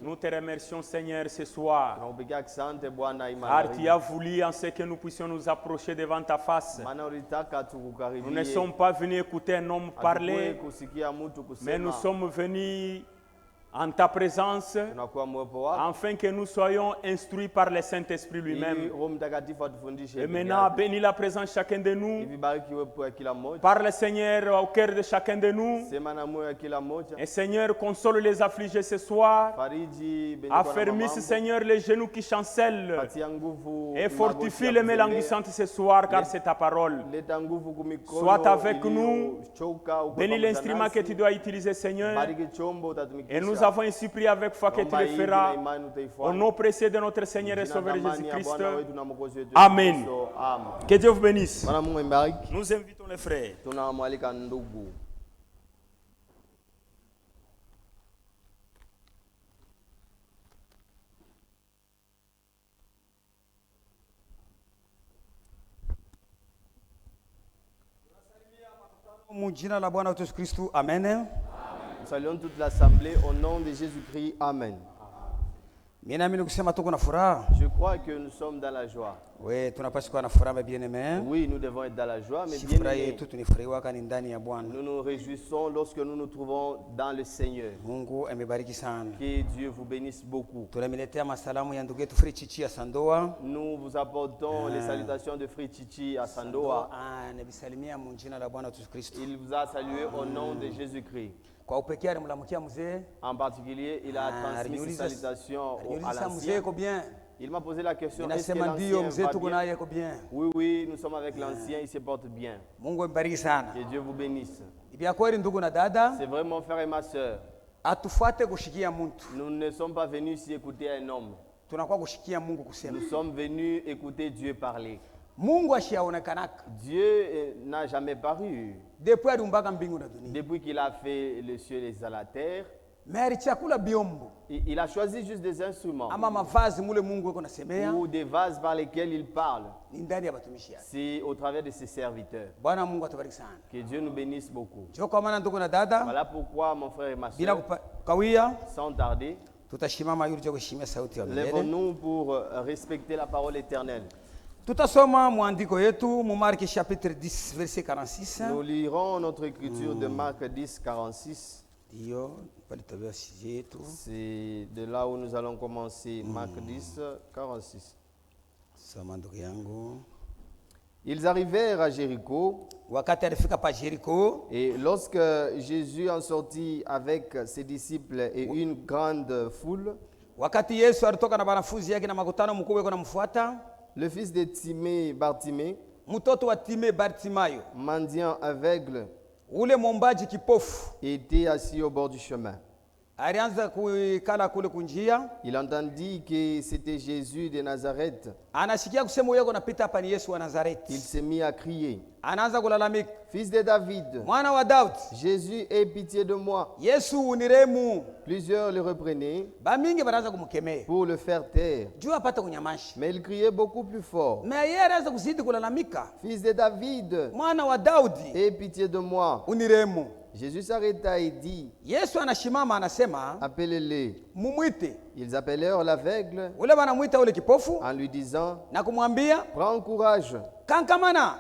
Nous te remercions, Seigneur, ce soir. Car tu as voulu en ce que nous puissions nous approcher devant ta face. Nous ne sommes pas venus écouter un homme parler, mais nous sommes venus en ta présence, afin que nous soyons instruits par le Saint-Esprit lui-même. Et maintenant, bénis la présence de chacun de nous. Parle, Seigneur, au cœur de chacun de nous. Et Seigneur, console les affligés ce soir. Affermisse, Seigneur, les genoux qui chancellent. Et fortifie les mélanguissantes ce soir, car c'est ta parole. Sois avec nous. Bénis l'instrument que tu dois utiliser, Seigneur. Et nous avons ainsi prié avec foi que tu le feras. Au nom précieux de notre Seigneur et Sauveur Jésus-Christ. Amen. Que Dieu vous bénisse. Nous invitons les frères. Jina la Bwana Yesu Kristo. Amen. Nous saluons toute l'assemblée au nom de Jésus-Christ. Amen. Je crois que nous sommes dans la joie. Oui, nous devons être dans la joie, mais bien aimés, nous nous réjouissons lorsque nous nous trouvons dans le Seigneur. Que Dieu vous bénisse beaucoup. Nous vous apportons les salutations de Frère Chichi à Sandoa. Il vous a salué au nom de Jésus-Christ. En particulier, il a transmis ses salutations à l'ancien. Il m'a posé la question, est-ce que l'ancien va bien? Oui, nous sommes avec l'ancien, il se porte bien. Que Dieu vous bénisse. C'est vrai, mon frère et ma soeur. Nous ne sommes pas venus ici écouter un homme. Nous sommes venus écouter Dieu parler. Dieu n'a jamais paru. Depuis qu'il a fait les cieux et la terre, il a choisi juste des instruments ou des vases par lesquels il parle. C'est au travers de ses serviteurs. Que Dieu nous bénisse beaucoup. Voilà pourquoi, mon frère et ma soeur, sans tarder, lèvons-nous pour respecter la parole éternelle. Nous lirons notre écriture de Marc 10, 46. C'est de là où nous allons commencer. Marc 10, 46. Ils arrivèrent à Jéricho. Et lorsque Jésus en sortit avec ses disciples et une grande foule, le fils de Timée, Bartimée, mendiant aveugle, était assis au bord du chemin. Il entendit que c'était Jésus de Nazareth. Il s'est mis à crier, Fils de David, Jésus, aie pitié de moi. Plusieurs le reprenaient pour le faire taire. Mais il criait beaucoup plus fort, Fils de David, aie pitié de moi. Jésus s'arrêta et dit, appelez-les. Ils appelèrent l'aveugle en lui disant, prends courage,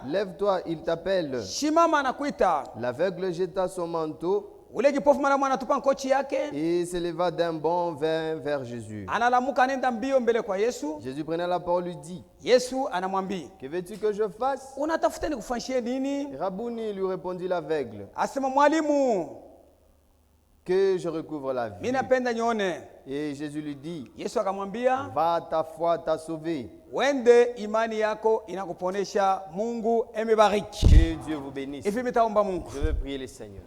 lève-toi, il t'appelle. L'aveugle jeta son manteau et s'éleva d'un bond vers Jésus. Jésus prenait la parole, lui dit, que veux-tu que je fasse? Rabouni, lui répondit l'aveugle, que je recouvre la vie. Et Jésus lui dit, va, ta foi t'a sauvé. Que Dieu vous bénisse. Je veux prier le Seigneur.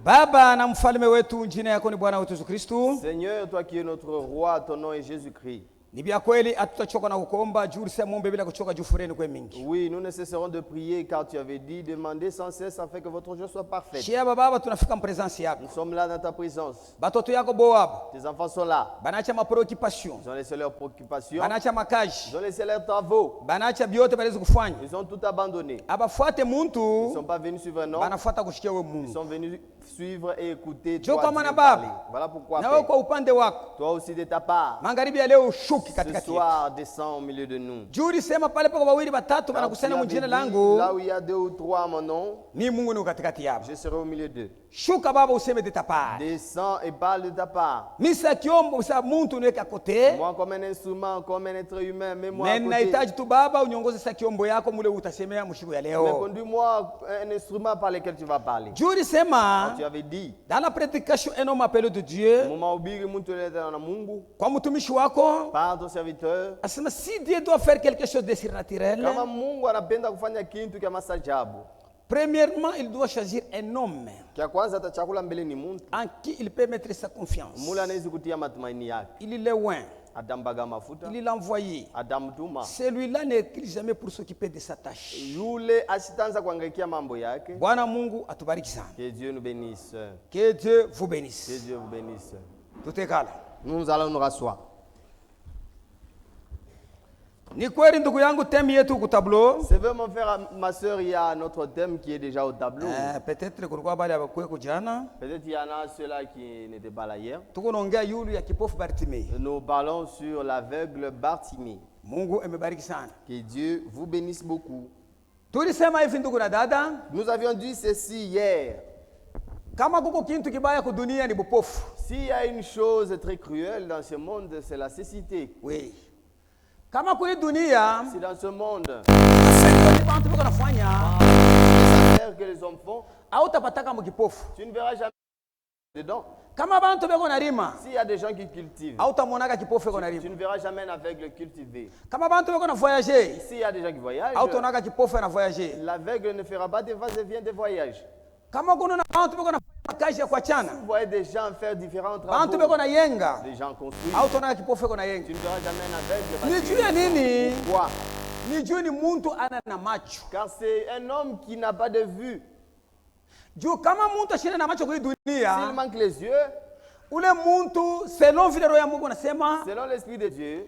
Baba na mfalme wetu, jina yako ni Bwana wetu Yesu Kristo. Seigneur, toi qui es notre roi, ton nom est Jésus-Christ. Ni bia kweli hatutachoka na kuomba juu sasa muombe bila kuchoka juu fureni kwa mingi. Oui, nous ne cesserons de prier car tu avais dit demandez sans cesse afin que votre joie soit parfaite. Chia baba tunafika en présence yako. Nous sommes là dans ta présence. Batoto yako boab. Tes enfants sont là. Banacha ma préoccupation. Ils ont laissé leurs préoccupations. Banacha makaji. Ils ont laissé leurs travaux. Banacha biote balezi kufanya. Ils ont tout abandonné. Abafuate muntu. Ils ne sont pas venus suivre un homme. Banafuata kushikia wewe Mungu. Ils sont venus suivre et écouter toi Dieu parler. Voilà pourquoi toi aussi de ta part, ce soir descends au milieu de nous. Là où il y a 2 ou 3 à mon nom, je serai au milieu d'eux. Descends et parle de ta part. Moi comme un instrument, comme un être humain, mets-moi à côté. Mais conduis-moi un instrument par lequel tu vas parler. Tu avais dit dans la prédication un homme appelé de Dieu par ton serviteur, si Dieu doit faire quelque chose de surnaturel, premièrement, il doit choisir un homme en qui il peut mettre sa confiance. Il est loin. Il l'a envoyé. Celui-là n'écrit jamais pour s'occuper de sa tâche. Que Dieu nous bénisse. Que Dieu vous bénisse. Que Dieu vous bénisse. Tout est calme. Nous allons nous rasseoir. C'est vrai mon frère, ma soeur, il y a notre thème qui est déjà au tableau. Peut-être il y en a ceux-là qui n'étaient pas là hier. Nous parlons sur l'aveugle Bartimée. Que Dieu vous bénisse beaucoup. Nous avions dit ceci hier. S'il y a une chose très cruelle dans ce monde, c'est la cécité. Oui. Si dans ce monde, les affaires que les hommes font, tu ne verras jamais dedans. S'il y a des gens qui cultivent, tu ne verras jamais un aveugle cultiver. S'il y a des gens qui voyagent, l'aveugle ne fera pas des va-et-vient de voyage. Si vous voyez des gens faire différents travaux, des gens construire, tu ne verras jamais un aveugle. Pourquoi? Car c'est un homme qui n'a pas de vue. S'il manque les yeux, selon l'esprit de Dieu,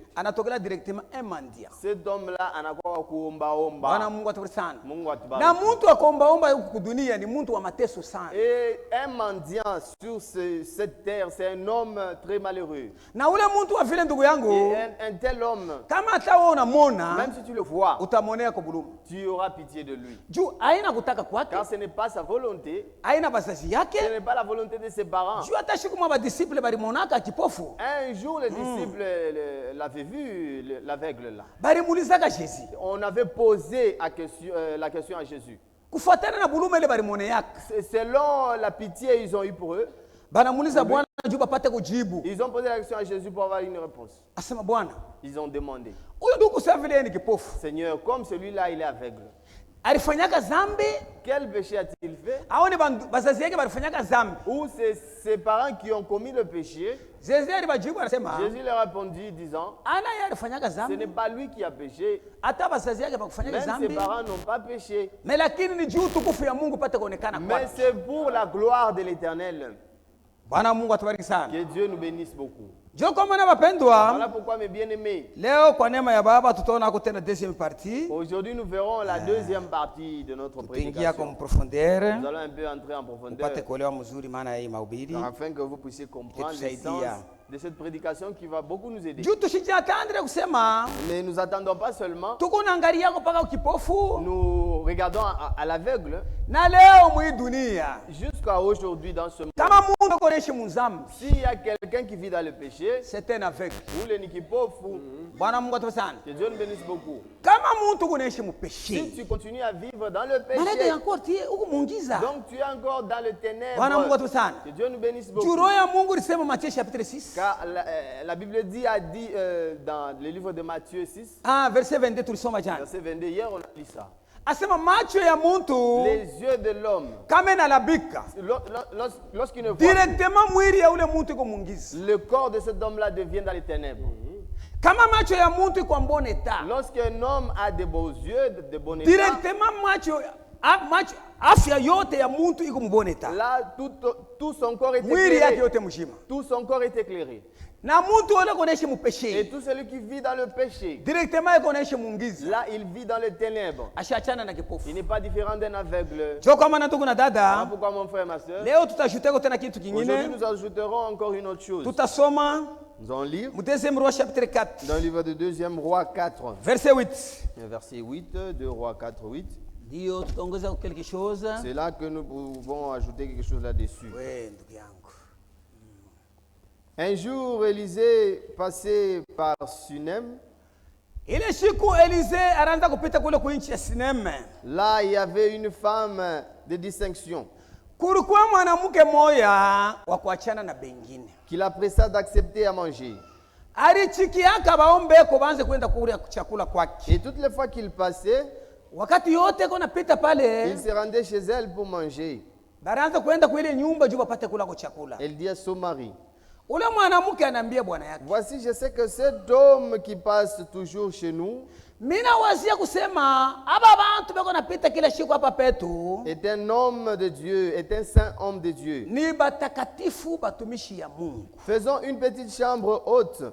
directement un mendiant. Cet homme-là anakuwa kuomba-omba. Et un mendiant sur cette terre, c'est un homme très malheureux. Et un tel homme, même si tu le vois, tu auras pitié de lui. Car ce n'est pas sa volonté, ce n'est pas la volonté de ses parents. Un jour, les disciples l'avaient vu, l'aveugle là. On avait posé la question à Jésus. Selon la pitié ils ont eu pour eux, ils ont posé la question à Jésus pour avoir une réponse. Ils ont demandé, Seigneur, comme celui-là il est aveugle, quel péché a-t-il fait? Ou c'est ses parents qui ont commis le péché? Jésus leur a répondu disant, ce n'est pas lui qui a péché, même ses parents n'ont pas péché, mais c'est pour la gloire de l'Éternel. Que Dieu nous bénisse beaucoup. Voilà pourquoi mes bien-aimés, aujourd'hui nous verrons la deuxième partie de notre prédication. Nous allons un peu entrer en profondeur afin que vous puissiez comprendre l'essence de cette prédication qui va beaucoup nous aider. Mais nous n'attendons pas seulement, nous regardons à l'aveugle jusqu'à aujourd'hui dans ce monde. S'il y a quelqu'un qui vit dans le péché, c'est un aveugle. Ou le nikipofu. Que Dieu nous bénisse beaucoup. Si tu continues à vivre dans le péché, donc tu es encore dans le ténèbre. Que Dieu nous bénisse beaucoup. Car la Bible a dit dans le livre de Matthieu 6, verset 22, verset 22, hier on a dit ça. Les yeux de l'homme, lorsqu'il ne voit directement le corps de cet homme-là devient dans les ténèbres. Lorsqu'un homme a de beaux yeux, de bon état, afya yote ya muntu iko mboneta. Là, tout son corps est éclairé. Tout son corps est éclairé. Na muntu ole konaishi mu péché. Et tout celui qui vit dans le péché, directement konaishi mungiza. Là, il vit dans les ténèbres. Ashachana na kipofu. Il n'est pas différent d'un aveugle. Joko mana ndugu na dada. Pourquoi mon frère, ma sœur? Leo tutajuteko tena kitu kingine. Aujourd'hui, nous ajouterons encore une autre chose. Tutasoma. Nous allons lire. Mu deuxième roi chapitre 4. Dans le livre de 2e roi 4. Verset 8. Verset 8, 2 roi 4, 8. Dio tutaongeza quelque chose. C'est là que nous pouvons ajouter quelque chose là-dessus. Oui, ndugu yangu. Un jour, Élisée passait par Sunem. Ile siku Élisée anaanza kupita kule kuinchi ya Sunem. Là, il y avait une femme de distinction. Kulikuwa mwanamke moya wa kuachana na bengine. Qui la pressa d'accepter à manger. Alichikiaka baombe ko banze kwenda kula chakula kwake. Et toutes les fois qu'il passait, wakati yote kona pita pale, il se rendait chez elle pour manger. Baraanza kwenda kwa ile nyumba juu bapate kula kwa chakula. Elle dit à son mari, ule mwanamke anambia bwana yake, voici, je sais que cet homme qui passe toujours chez nous, mina wazia kusema aba bantu bako napita kila siku hapa petu, est un homme de Dieu, est un saint homme de Dieu. Ni batakatifu batumishi ya Mungu. Faisons une petite chambre haute.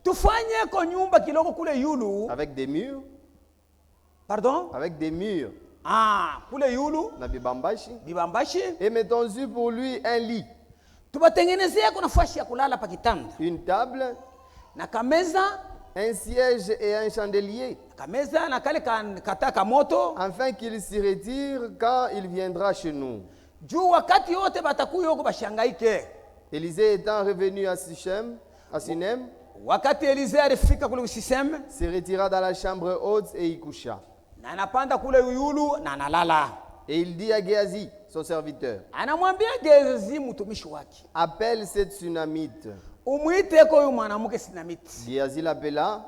Tufanye ko nyumba kiloko kule yulu, avec des murs. Pardon? Avec des murs. Ah, kule yulu. Na bibambashi. Bibambashi. Et mettons-y pour lui un lit. Tubatengenezea kuna nafasi ya kulala pa kitanda. Une table. Na kameza. Un siège et un chandelier. Kameza na kale kataka moto. Afin qu'il s'y retire quand il viendra chez nous. Juu wakati yote batakuyo ko bashangaike. Élisée étant revenu à Sinem. Wakati Élisée alifika kule Sinem, se retira dans la chambre haute et y coucha. Na anapanda kule yulu na analala. Et il dit à Géasi, son serviteur, anamwambia Géasi mtumishi wake, appelle cette Sunamite. Umuite ko huyu mwanamke Sunamite. Géasi l'appela.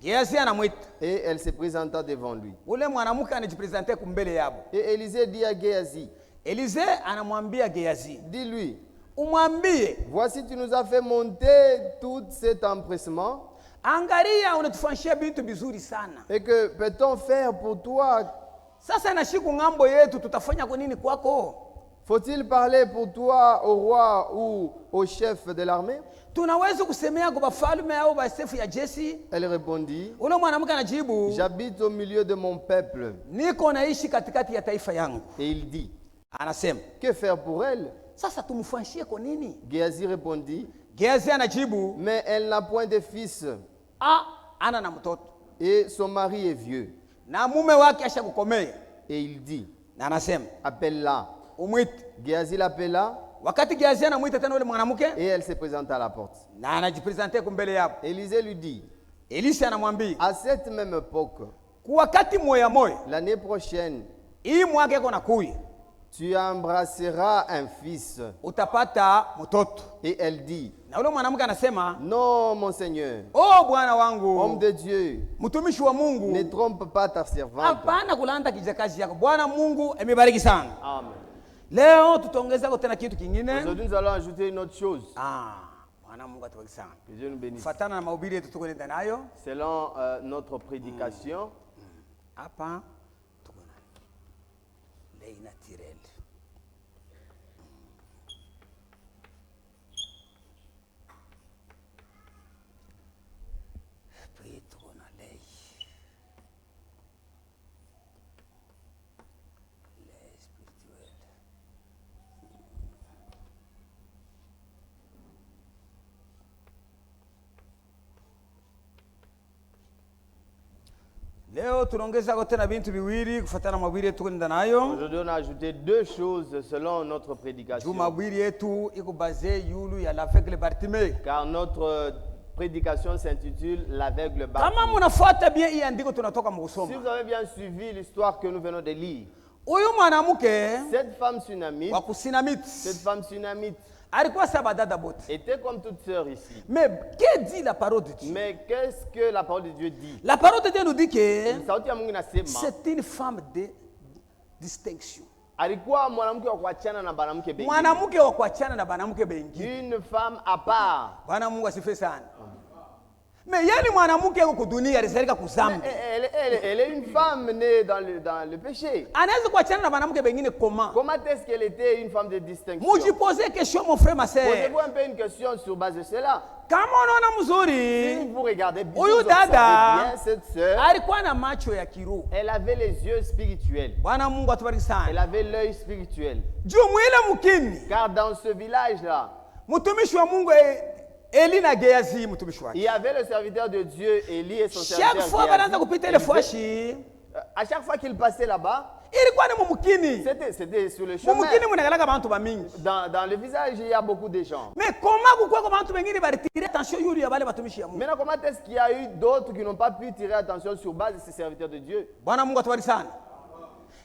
Géasi anamuita. Et elle se présenta devant lui. Ule mwanamke anajipresenter kumbele yabo. Et Élisée dit à Géasi, Élisée anamwambia Géasi, dis-lui, umwambie, voici tu nous as fait monter tout cet empressement. Angalia unatufanyia bintu bizuri sana. Et que peut-on faire pour toi? Sasa na siku ngambo yetu tutafanya kwa nini kwako? Faut-il parler pour toi au roi ou au chef de l'armée? Tunaweza kusemea kwa bafalme au basefu ya jeshi? Elle répondit, ule mwanamke anajibu, j'habite au milieu de mon peuple. Niko naishi katikati ya taifa yangu. Et il dit, anasema, que faire pour elle? Sasa tumfanyie kwa nini? Géasi répondit, Géasi anajibu, mais elle n'a point de fils. Ah, ana na mtoto. Et son mari est vieux. Na mume wake ashakukomea. Et il dit, na anasema, appelle-la. Umwite. Géasi l'appela. Wakati Géasi anamuita tena ule mwanamke, et elle se présenta à la porte. Na anajipresenter kumbele yao. Élisée lui dit, Elisa anamwambia, à cette même époque, kwa wakati moya moya, l'année prochaine, hii mwaka yako nakuya, tu embrasseras un fils. Utapata mtoto. Et elle dit, na ule mwanamke anasema, non mon Seigneur, oh bwana wangu, homme de Dieu, mtumishi wa Mungu, ne trompe pas ta servante. Hapana kulanda kijakazi yako. Bwana Mungu amebariki sana. Amen. Leo tutaongeza tena kitu kingine. Aujourd'hui nous allons ajouter une autre chose. Bwana Mungu atubariki sana. Que Dieu nous bénisse. Fatana na mahubiri yetu tukwenda nayo. Selon notre prédication. Hapa tuko na lei naturel. Aujourd'hui on a ajouté deux choses selon notre prédication. Car notre prédication s'intitule l'aveugle Bartimée. Si vous avez bien suivi l'histoire que nous venons de lire, cette femme sunamite était comme toute sœur ici. Mais que dit la parole de Dieu? Mais qu'est-ce que la parole de Dieu dit? La parole de Dieu nous dit que c'est une femme de distinction. Une femme à part. Mais yani mwanamke yuko dunia alizalika kuzambi. Elle est une femme née dans le péché. Anaweza kuachana na mwanamke bengine comment? Comment est-ce qu'elle était une femme de distinction? Muji poser question mon frère ma sœur. Posez-vous un peu une question sur base de cela. Kama unaona mzuri, si vous regardez bien, huyu dada cette sœur, alikuwa na macho ya kiroho. Elle avait les yeux spirituels. Bwana Mungu atubariki sana. Elle avait l'œil spirituel. Juu mwile mkini. Car dans ce village là, mtumishi wa Mungu Eli na Gehazi mtumishi wake. Il y avait le serviteur de Dieu Élie et son serviteur. Chaque fois banaanza kupita ile fwashi, à chaque fois qu'il passait là-bas, ilikuwa ni mumukini. C'était sur le chemin. Mumukini munagalaka bantu bamingi. Dans le visage il y a beaucoup de gens. Mais comment kukua kwa bantu bengine balitire attention yuri ya bale batumishi ya Mungu? Maintenant comment est-ce qu'il y a eu d'autres qui n'ont pas pu tirer attention sur base de ces serviteurs de Dieu? Bwana Mungu atubariki sana.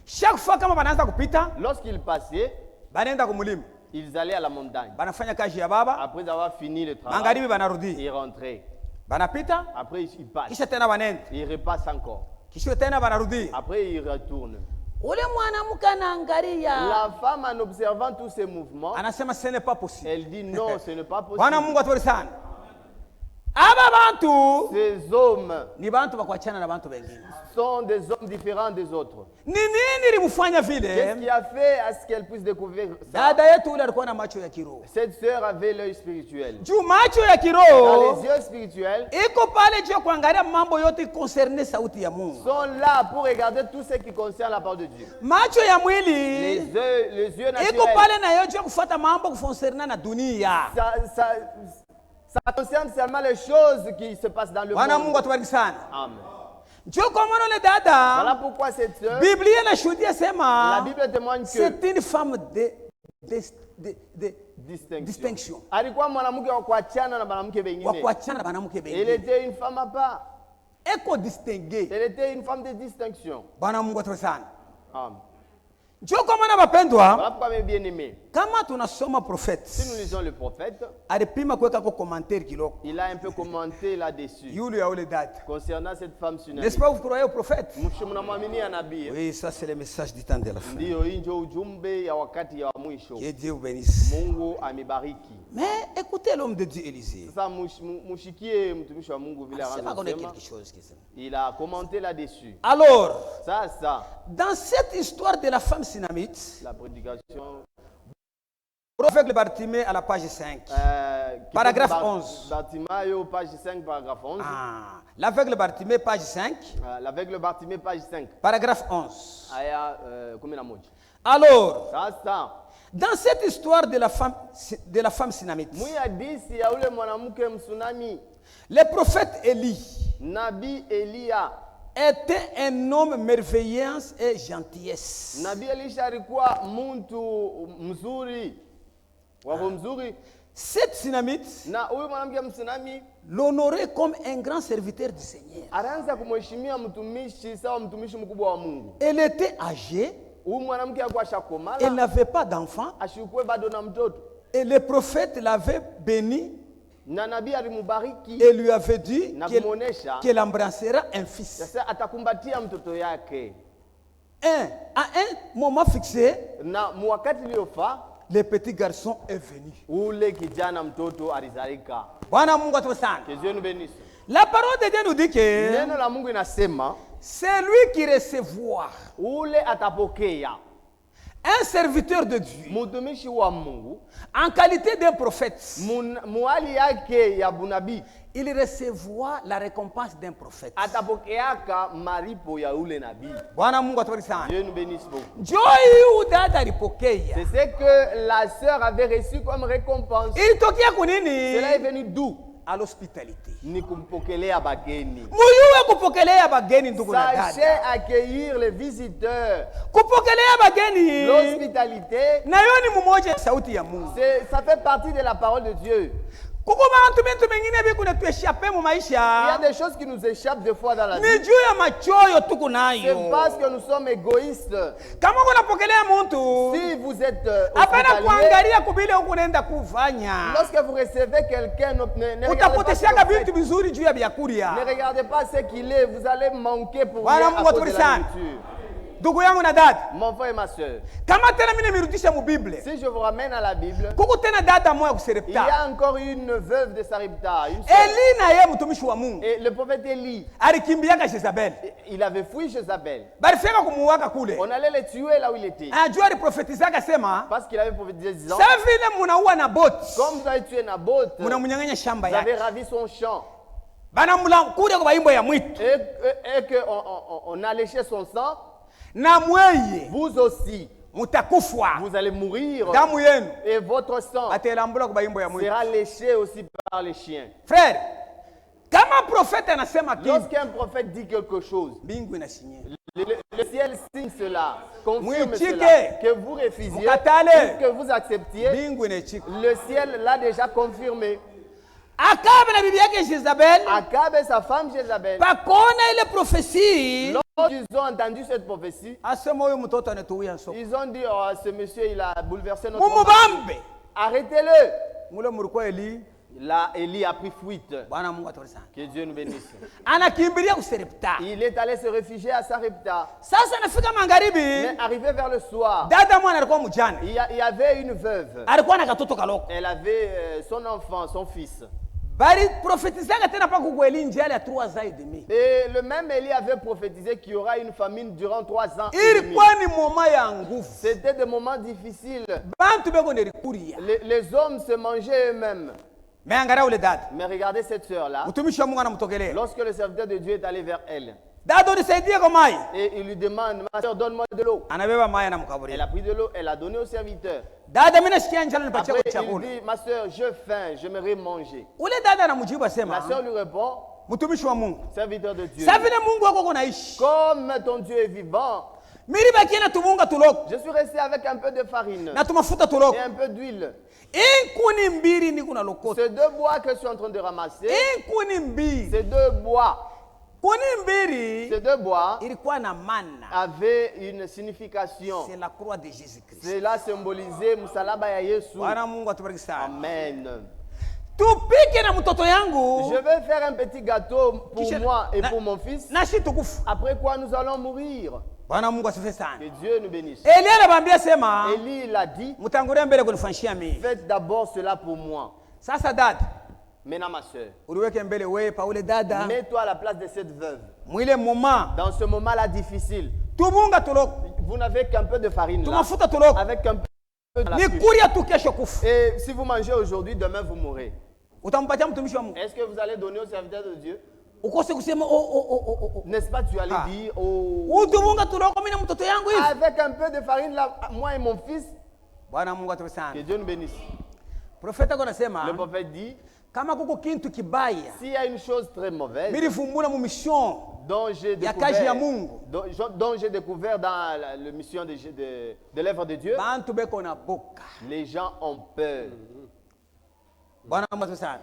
Chaque fois kama banaanza kupita, lorsqu'ils passaient, banaenda kumulima. Ils allaient à la montagne. Banafanya kazi ya baba. Après avoir fini le travail, magharibi banarudi. Ils rentraient. Banapita. Après ils passent. Kisha tena banenda. Ils repassent encore. Kisha tena banarudi. Après ils retournent. Ule mwanamke anaangalia. La femme en observant tous ces mouvements, anasema ce n'est pas possible. Elle dit non, ce n'est pas possible. Bwana Mungu atubariki sana. Aba bantu, ces hommes, ni bantu bakuachana na bantu bengine. Sont des hommes différents des autres. Ni nini limufanya vile? Qu'est-ce qui a fait à ce qu'elle puisse découvrir ça? Dada yetu ule alikuwa na macho ya kiroho. Cette sœur avait l'œil spirituel. Juu macho ya kiroho, dans les yeux spirituels, iko pale juu kuangalia mambo yote concerne sauti ya Mungu. Sont là pour regarder tout ce qui concerne la parole de Dieu. Macho ya mwili, les yeux naturels, iko pale na yo juu kufuata mambo concerne na dunia. Ça concerne seulement les choses qui se passent dans le Bwana monde. Mungu atubariki sana. Amen. Voilà pourquoi cette sœur, la Bible témoigne que c'est une femme de distinction. Elle était une femme à part. Elle était une femme de distinction. Amen. Voilà pourquoi mes bien-aimés. Si nous lisons le prophète, il a un peu commenté là-dessus. Concernant cette femme sunamite. N'est-ce pas, vous croyez au prophète? Oui, ça c'est le message du temps de la fin. Que Dieu vous bénisse. Mais écoutez l'homme de Dieu Élisée. Il a commenté là-dessus. Alors, dans cette histoire de la femme sunamite, la prédication, avec Bartimée à la page 5, paragraphe 11. Bartimée, page 5, paragraphe 11. L'aveugle Bartimée, page 5. L'aveugle Bartimée, page 5. Paragraphe 11. Alors, dans cette histoire de la femme sunamite, le prophète Élie Nabi Elia était un homme merveillance et gentillesse. Nabi Elisha alikuwa muntu mzuri, wako mzuri. Cette sunamite na huyu mwanamke msunami l'honorait comme un grand serviteur du Seigneur. Alianza kumheshimia mtumishi sawa mtumishi mkubwa wa Mungu. Elle était âgée. Huyu mwanamke alikuwa shakomala. Elle n'avait pas d'enfant. Ashikuwe bado na mtoto. Et le prophète l'avait béni. Na nabii alimubariki. Et lui avait dit qu'elle embrassera un fils. Sasa atakumbatia mtoto yake. À un moment fixé, na wakati uliofaa, le petit garçon est venu. Ule kijana mtoto alizalika. Bwana Mungu atubariki. Que Dieu nous bénisse. La parole de Dieu nous dit que neno la Mungu inasema c'est lui qui recevra. Ule atapokea. Un serviteur de Dieu, mtumishi wa Mungu, en qualité d'un prophète, muali yake ya bunabii, il recevra la récompense d'un prophète. Atapokeaka maripo ya ule nabii. Bwana Mungu atubariki sana. Dieu nous bénisse beaucoup. Joy udada alipokea. C'est ce que la sœur avait reçu comme récompense. Ilitokea kunini? Cela est venu d'où? À l'hospitalité. Ni kumpokelea bageni. Muyuwe kupokelea bageni ndugu na dada. Sachez accueillir les visiteurs. Kupokelea bageni. L'hospitalité. Na yo ni mmoja sauti ya Mungu. Ça fait partie de la parole de Dieu. Il y a des choses qui nous échappent des fois dans la vie. C'est parce que nous sommes égoïstes. Si vous êtes hospitalier, lorsque vous recevez quelqu'un, ne regardez pas ce qu'il est, vous allez manquer pour lui à cause de la nourriture. Ndugu yangu na dada, mon frère et ma soeur, kama tena mimi nimirudisha mu Bible, si je vous ramène à la Bible, kuko tena dada moya il y kuserepta. a encore une veuve de Sarepta, une sœur. Eli na ye mtumishi wa Mungu Et le prophète Élie, alikimbiaka Jezabel. il avait fui Jézabel. Balifika kumuwaka kule. On allait le tuer là où il était. Ajua aliprofetizaka sema, Parce qu'il avait prophétisé disant, sa vile munaua Naboth, comme vous avez tué Naboth, vous munamunyang'anya shamba avez yake. ravi son champ. Banamula kuja kwa baimbo ya mwitu. Et qu'on a léché son sang, Na mweye vous aussi, mutakufwa. vous allez mourir. Damu yenu Et votre sang atelambula kwa baimbo ya mwitu. sera léché aussi par les chiens. Frère, kama profeta anasema kitu, Lorsqu'un prophète dit quelque chose, mbingu inasinye. le ciel signe cela, confirme Mwichike. cela, que vous refusiez, Mukatale. ou que vous acceptiez, Mbingu inachika. le ciel l'a déjà confirmé. Akabe na bibi yake Jezabel, Akab et sa femme Jézabel, pakona ile profesi, lorsqu'ils ont entendu cette prophétie, asema huyo mtoto anatuia soko. ils ont dit, oh, ce monsieur, il a bouleversé notre monde. Mumubambe. Arrêtez-le. Mule mulikuwa Eli, Là, Élie a pris fuite. Bwana Mungu atubariki. Que Dieu nous bénisse. Anakimbilia kuserepta. Il est allé se réfugier à Sarepta. Sasa anafika magharibi, Mais arrivé vers le soir, dada mwana alikuwa mjane. il y avait une veuve. Alikuwa na katoto kaloko. Elle avait son enfant, son fils. Bali profetizaka tena pa kukweli njali ya 3 ans et demi. Et le même Élie avait prophétisé qu'il y aura une famine durant 3 ans et demi. Ilikuwa ni moma ya nguvu. C'était des moments difficiles. Bantu beko nerikuria. Les hommes se mangeaient eux-mêmes. Mais angalia ule dada. Mais regardez cette sœur-là. Mtumishi wa Mungu anamtokelea. Lorsque le serviteur de Dieu est allé vers elle, Dada unisaidie kwa mai. et il lui demande, ma sœur, donne-moi de l'eau. Anabeba mai na Elle mkaburia. a pris de l'eau, elle a donné au serviteur. Dada mimi nasikia njala nipatie Après, kwa il chakula. dit, ma sœur, j'ai faim, j'aimerais manger. Ule dada anamjibu La asema, sœur lui répond, mtumishi wa Mungu. serviteur de Dieu, Sasa vile Mungu wako kunaishi. comme ton Dieu est vivant, Miri bakia na tumunga tuloko. je suis resté avec un peu de farine Na tumafuta tuloko. et un peu d'huile. Inkuni mbili ni kuna lokota. Ces 2 bois que je suis en train de ramasser, Inkuni mbili. ces 2 bois, Kuni mbili ces 2 bois ilikuwa na mana. avaient une signification. C'est la croix de Jésus-Christ. Cela symbolisait msalaba ya Yesu. Bwana Mungu atubariki sana. Amen. Tupike na mtoto yangu. Je vais faire un petit gâteau pour Kisha- moi et na- pour mon fils. Nashi tukufu. Après quoi nous allons mourir. Bwana Mungu asifiwe sana. Que Dieu nous bénisse. Elia anamwambia sema, Élie l'a dit, mtangulia mbele kunifanyia mimi. faites d'abord cela pour moi. Sasa dada, Maintenant ma soeur, uliweke mbele wewe Paule dada. mets-toi à la place de cette veuve. Mwile moma. Dans ce moment-là difficile, Tubunga tuloko. vous n'avez qu'un peu de farine là, Tumafuta tuloko. avec un peu de la Ni pêche. kuria tu kesho kufu. Et si vous mangez aujourd'hui, demain vous mourrez. Utampatia mtumishi wa Mungu. Est-ce que vous allez donner au serviteur de Dieu? Ukose kusema oh. N'est-ce pas, tu allais dire, oh, Utubunga tuloko mimi na mtoto yangu hivi. avec un peu de farine là, moi et mon fils, Bwana Mungu atubariki que sana. Dieu nous bénisse. Profeta kwa Le nasema prophète dit, kama kuko kintu kibaya, s'il y a une chose très mauvaise mimi fumbula mu mission dont j'ai ya kazi ya découvert, Mungu. dont j'ai découvert dans la mission de l'œuvre de Dieu, Bantu beko na boka. les gens ont peur. Bwana Mungu atubariki sana.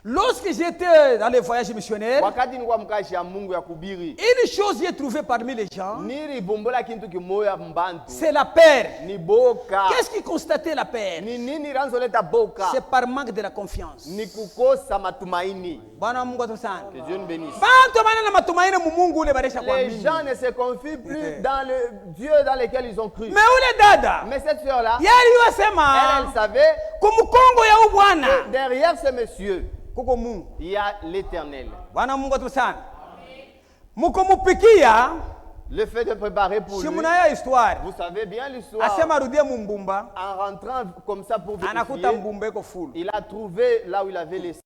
Lorsque j'étais dans les voyages missionnaires, Wakati nilikuwa mkazi ya Mungu ya kubiri, une chose j'ai trouvé parmi les gens, nilibombola kintu kimoya mbantu, c'est la peur. ni boka. Qu'est-ce qui constatait la peur? Ni nini ranzoleta boka? C'est par manque de la confiance. Ni kukosa matumaini. Bwana Mungu atubariki sana. Que Dieu nous bénisse. Bantu bana na matumaini mu Mungu ule baresha kwa Les mimi. gens ne se confient plus dans le Dieu dans lequel ils ont cru. Mais ule dada, Mais cette sœur-là, yeye yasema elle savait kumkongo ya que ubwana derrière ce monsieur, kuko Mungu. il y a l'Éternel. Bwana Mungu atubariki sana. Mukumupikia, Le fait de préparer pour lui, simunaya histoire. vous savez bien l'histoire. Asema arudie mumbumba, En rentrant comme ça pour anakuta vérifier, mbumba iko full. il a trouvé là où il avait laissé.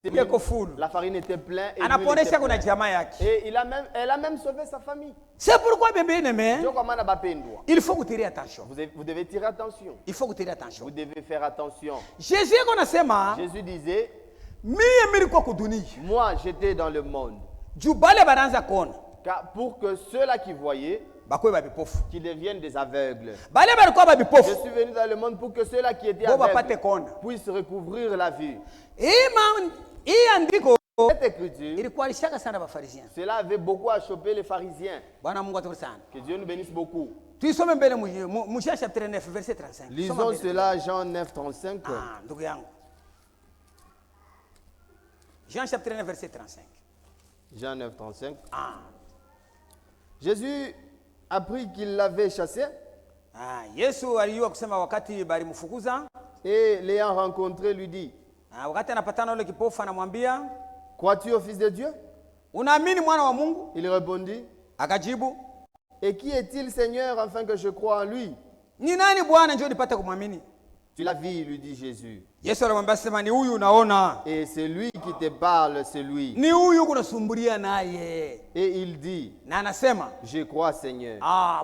Iko full. La farine était pleine et l'huile Anaponesha était kuna pleine. jamaa yake. Et elle a même sauvé sa famille. C'est pourquoi bébé neme, Dieu commande à bapendwa. il faut que tirer attention. Vous devez tirer attention. Il faut que tirer attention. Vous devez faire attention. Jésus konasema, Jésus disait, mie milikuwa kudunia. moi j'étais dans le monde. Juu bale banaanza kuona, Car pour que ceux-là qui voyaient, bakwe babipofu. qui deviennent des aveugles. Bale balikuwa Je babipofu. suis venu dans le monde pour que ceux-là qui étaient Bo bapate aveugles kona. puissent recouvrir la vue. Hii andiko Cette écriture, ilikuwa lishaka sana bafarisayo. cela avait beaucoup à choper les pharisiens. Bwana Mungu atubariki sana. Que Dieu nous bénisse beaucoup. Tuisome mbele mu Jean chapitre 9 verset 35. Soma Lisons mbele. cela, Jean 9, 35. Ah, ndugu yangu. Jean chapitre 9 verset 35. Jean 9, 35. Ah. Jésus a appris qu'il l'avait chassé. Yesu alijua kusema wakati balimfukuza. Et l'ayant rencontré lui dit, wakati anapatana yule kipofu anamwambia, crois-tu au Fils de Dieu? Unaamini mwana wa Mungu? Il répondit, akajibu, et qui est-il, Seigneur, afin que je croie en lui? Ni nani Bwana njoo nipate kumwamini? Tu l'as vu, lui dit Jésus. Yesu anamwambia sema ni huyu unaona. Et c'est lui qui te parle, c'est lui. Ni huyu kunasumbulia naye. Et il dit, na anasema, je crois, Seigneur.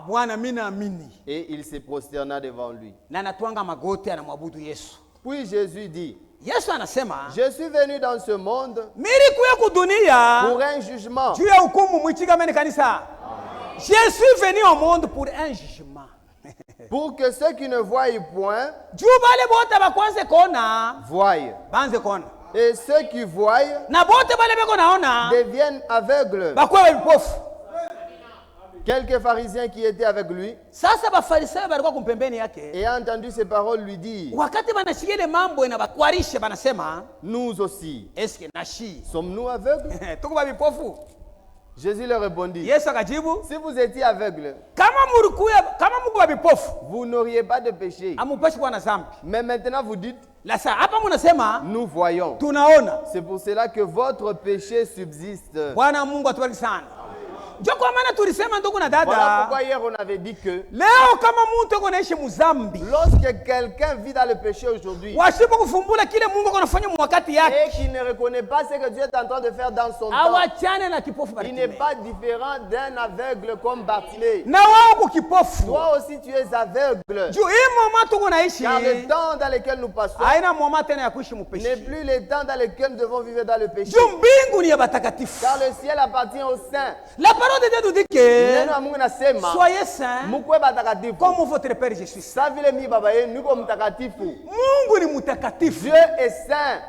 Bwana mimi naamini. Et il se prosterna devant lui. Na anatwanga magoti anamwabudu Yesu. Puis Jésus dit, Yesu anasema, je suis venu dans ce monde pour un jugement. Juu ya hukumu mwichigameni kanisa. Je suis venu au monde pour un jugement. Pour que ceux qui ne voient point voient. Et ceux qui voient deviennent aveugles. Quelques pharisiens qui étaient avec lui, ayant entendu ces paroles, lui dirent, nous aussi, sommes-nous aveugles? Jésus leur répondit, si vous étiez aveugle, vous n'auriez pas de péché. Mais maintenant vous dites, nous voyons. C'est pour cela que votre péché subsiste. Voilà pourquoi hier on avait dit que lorsque quelqu'un vit dans le péché aujourd'hui et qu'il ne reconnaît pas ce que Dieu est en train de faire dans son temps, il n'est pas différent d'un aveugle comme Bartimée. Toi aussi tu es aveugle. Car le temps dans lequel nous passons n'est plus le temps dans lequel nous devons vivre dans le péché. Car le ciel appartient aux saints. La parole de Dieu nous dit que soyez saints comme votre Père Jésus. Dieu est saint.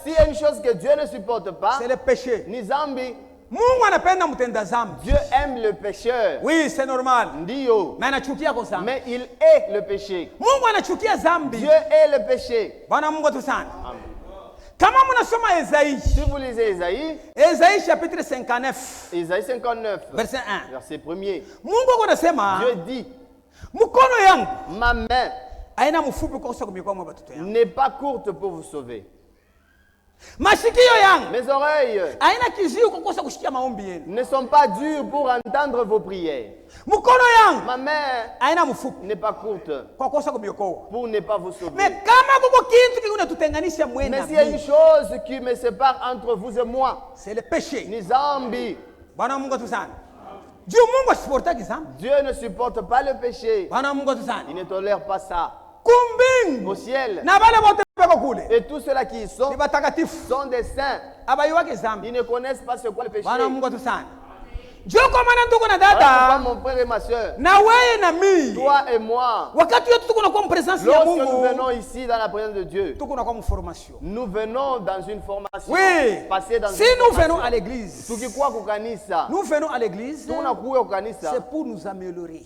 S'il y a une chose que Dieu ne supporte pas, c'est le péché. Ni zambi. Dieu aime le pécheur. Oui, c'est normal. Ndio. Mais il est le péché. Dieu est le péché. Amen. Si vous lisez Ésaïe, chapitre 59, Ésaïe 59, verset 1, verset 1er, Dieu dit, ma main n'est pas courte pour vous sauver. Mes oreilles ne sont pas dures pour entendre vos prières. Ma main n'est pas courte pour ne pas vous sauver. Mais s'il y a une chose qui me sépare entre vous et moi, c'est le péché. Nizambi. Dieu ne supporte pas le péché. Il ne tolère pas ça. Au ciel, et tous ceux-là qui sont des saints. Ils ne connaissent pas ce qu'est le péché. Voilà, mon frère et ma soeur, toi et moi, lorsque nous venons ici dans la présence de Dieu, nous venons dans une formation. Oui. Si nous venons à l'église, c'est pour nous améliorer.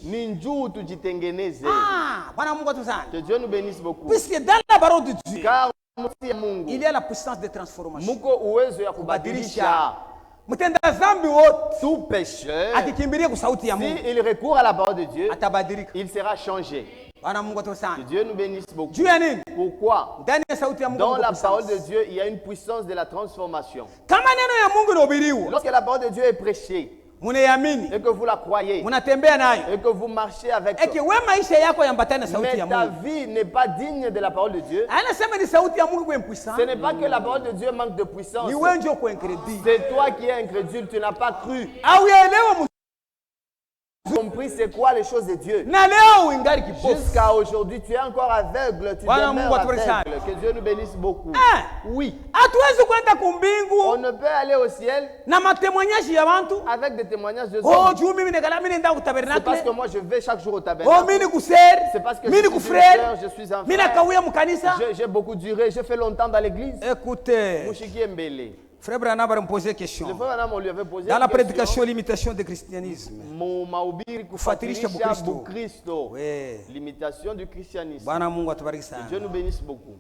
Que Dieu nous bénisse beaucoup. Puisque dans la parole de Dieu, car il y a la puissance de transformation. Tout pécheur, s'il recourt à la parole de Dieu, il sera changé. Que Dieu nous bénisse beaucoup. Pourquoi? Dans la parole de Dieu, il y a une puissance de la transformation. Lorsque la parole de Dieu est prêchée, et que vous la croyez, et que vous marchez avec elle, mais ta vie n'est pas digne de la parole de Dieu, ce n'est pas que la parole de Dieu manque de puissance, c'est toi qui es incrédule, tu n'as pas cru. Compris c'est quoi les choses de Dieu. Jusqu'à aujourd'hui, tu es encore aveugle, tu demeures aveugle. Que Dieu nous bénisse beaucoup. Oui. On ne peut aller au ciel avec des témoignages de hommes. C'est parce que moi je vais chaque jour au tabernacle. C'est parce que je suis un frère. J'ai beaucoup duré, j'ai fait longtemps dans l'église. Écoutez. Frère Branham va me poser une question. Dans la prédication l'imitation du christianisme. L'imitation du christianisme. Dieu nous bénisse beaucoup.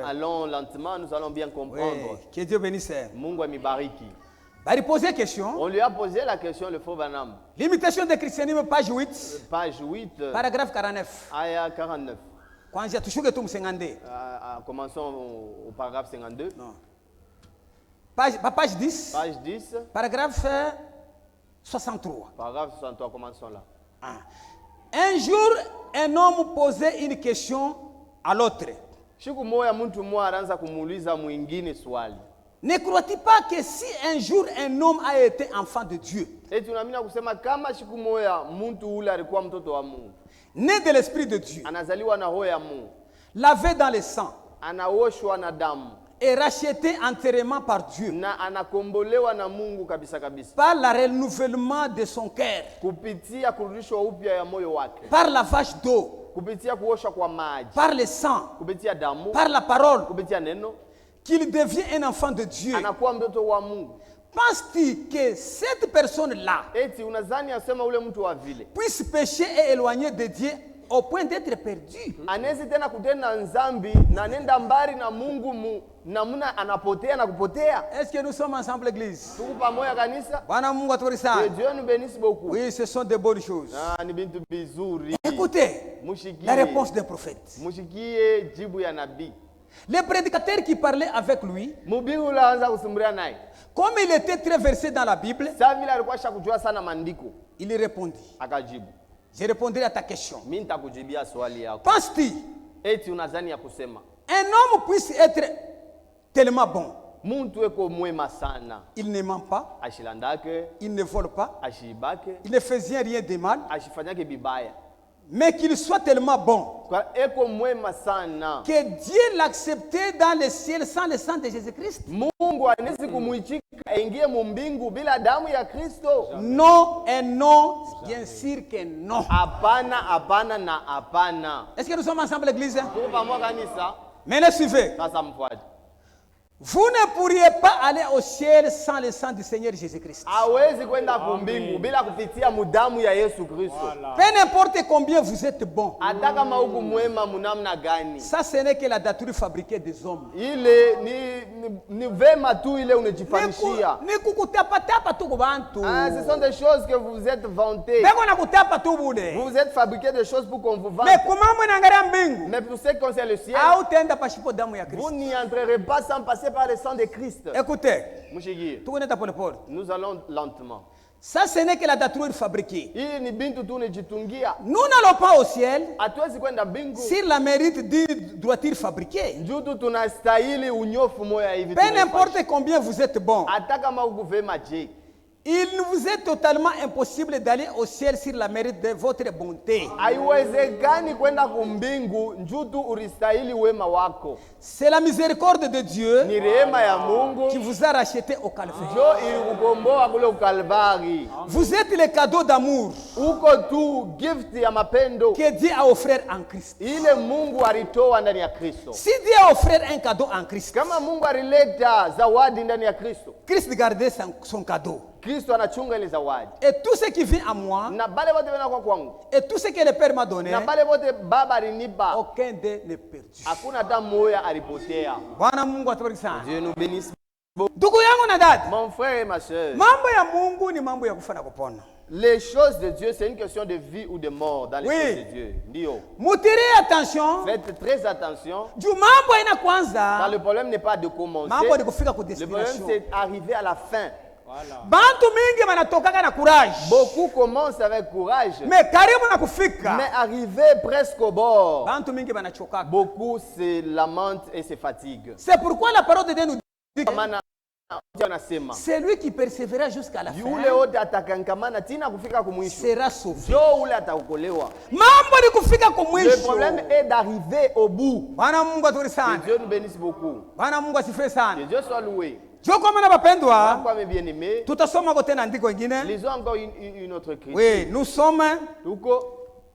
Allons lentement, nous allons bien comprendre. Que Dieu bénisse. Mungu amibariki. On lui a posé la question, le faux Branham. L'imitation du christianisme, page 8. Page 8. Paragraphe 49. Aya 49. Commençons au paragraphe 52. Non. Page 10. Page 10. Paragraphe 63. Paragraphe 63, commençons là. Un jour, un homme posait une question à l'autre. Ne crois-tu pas que si un jour un homme a été enfant de Dieu, né de l'Esprit de Dieu, lavé dans le sang, et racheté entièrement par Dieu, par le renouvellement de son cœur, par la vache d'eau, par le sang, par la parole, qu'il devient un enfant de Dieu. Penses-tu que cette personne-là puisse pécher et éloigner de Dieu au point d'être perdu? Est-ce que nous sommes ensemble, l'église? Que Dieu nous bénisse beaucoup. Oui, ce sont de bonnes choses. Écoutez la réponse d'un prophète. Le prédicateur qui parlait avec lui, comme il était très versé dans la Bible, il répondit. Je répondrai à ta question. Penses-tu un homme puisse être tellement bon? Il ne ment pas, il ne vole pas, il ne faisait rien de mal, mais qu'il soit tellement bon que Dieu l'acceptait dans le ciel sans le sang de Jésus-Christ. Non et non, bien sûr que non. Est-ce que nous sommes ensemble, l'église? Maintenant, suivez. Vous ne pourriez pas aller au ciel sans le sang du Seigneur Jésus-Christ. Peu importe combien vous êtes bon. Ça, ce n'est que la dature fabriquée des hommes. Ce sont des choses que vous êtes vantés. Vous êtes fabriqués des choses pour qu'on vous vante. Mais pour ce qui concerne le ciel, vous n'y entrerez pas sans passer par le sang de Christ. Écoutez, nous allons lentement. Ça, ce n'est que la dature fabriquée. Nous n'allons pas au ciel sur la mérite d'une droiture fabriquée. Peu importe combien vous êtes bon, il vous est totalement impossible d'aller au ciel sur la mérite de votre bonté. C'est la miséricorde de Dieu qui vous a racheté au Calvaire. Vous êtes le cadeau d'amour que Dieu a offert en Christ. Si Dieu a offert un cadeau en Christ, Christ gardait son cadeau. Et tout ce qui vient à moi, et tout ce que le Père m'a donné, aucun d'eux n'est perdu. Dieu nous bénisse. Mon frère et ma soeur, les choses de Dieu, c'est une question de vie ou de mort dans les choses de Dieu. Attention. Faites très attention. Car le problème n'est pas de commencer. Le problème, c'est d'arriver à la fin. Beaucoup commencent avec courage, mais arriver presque au bord, beaucoup se lamentent et se fatiguent. C'est pourquoi la parole de Dieu nous dit: c'est lui qui persévérera jusqu'à la fin sera sauvé. Le problème est d'arriver au bout. Que Dieu nous bénisse beaucoup. Que Dieu soit loué. Lisons encore une autre écriture. Oui, nous sommes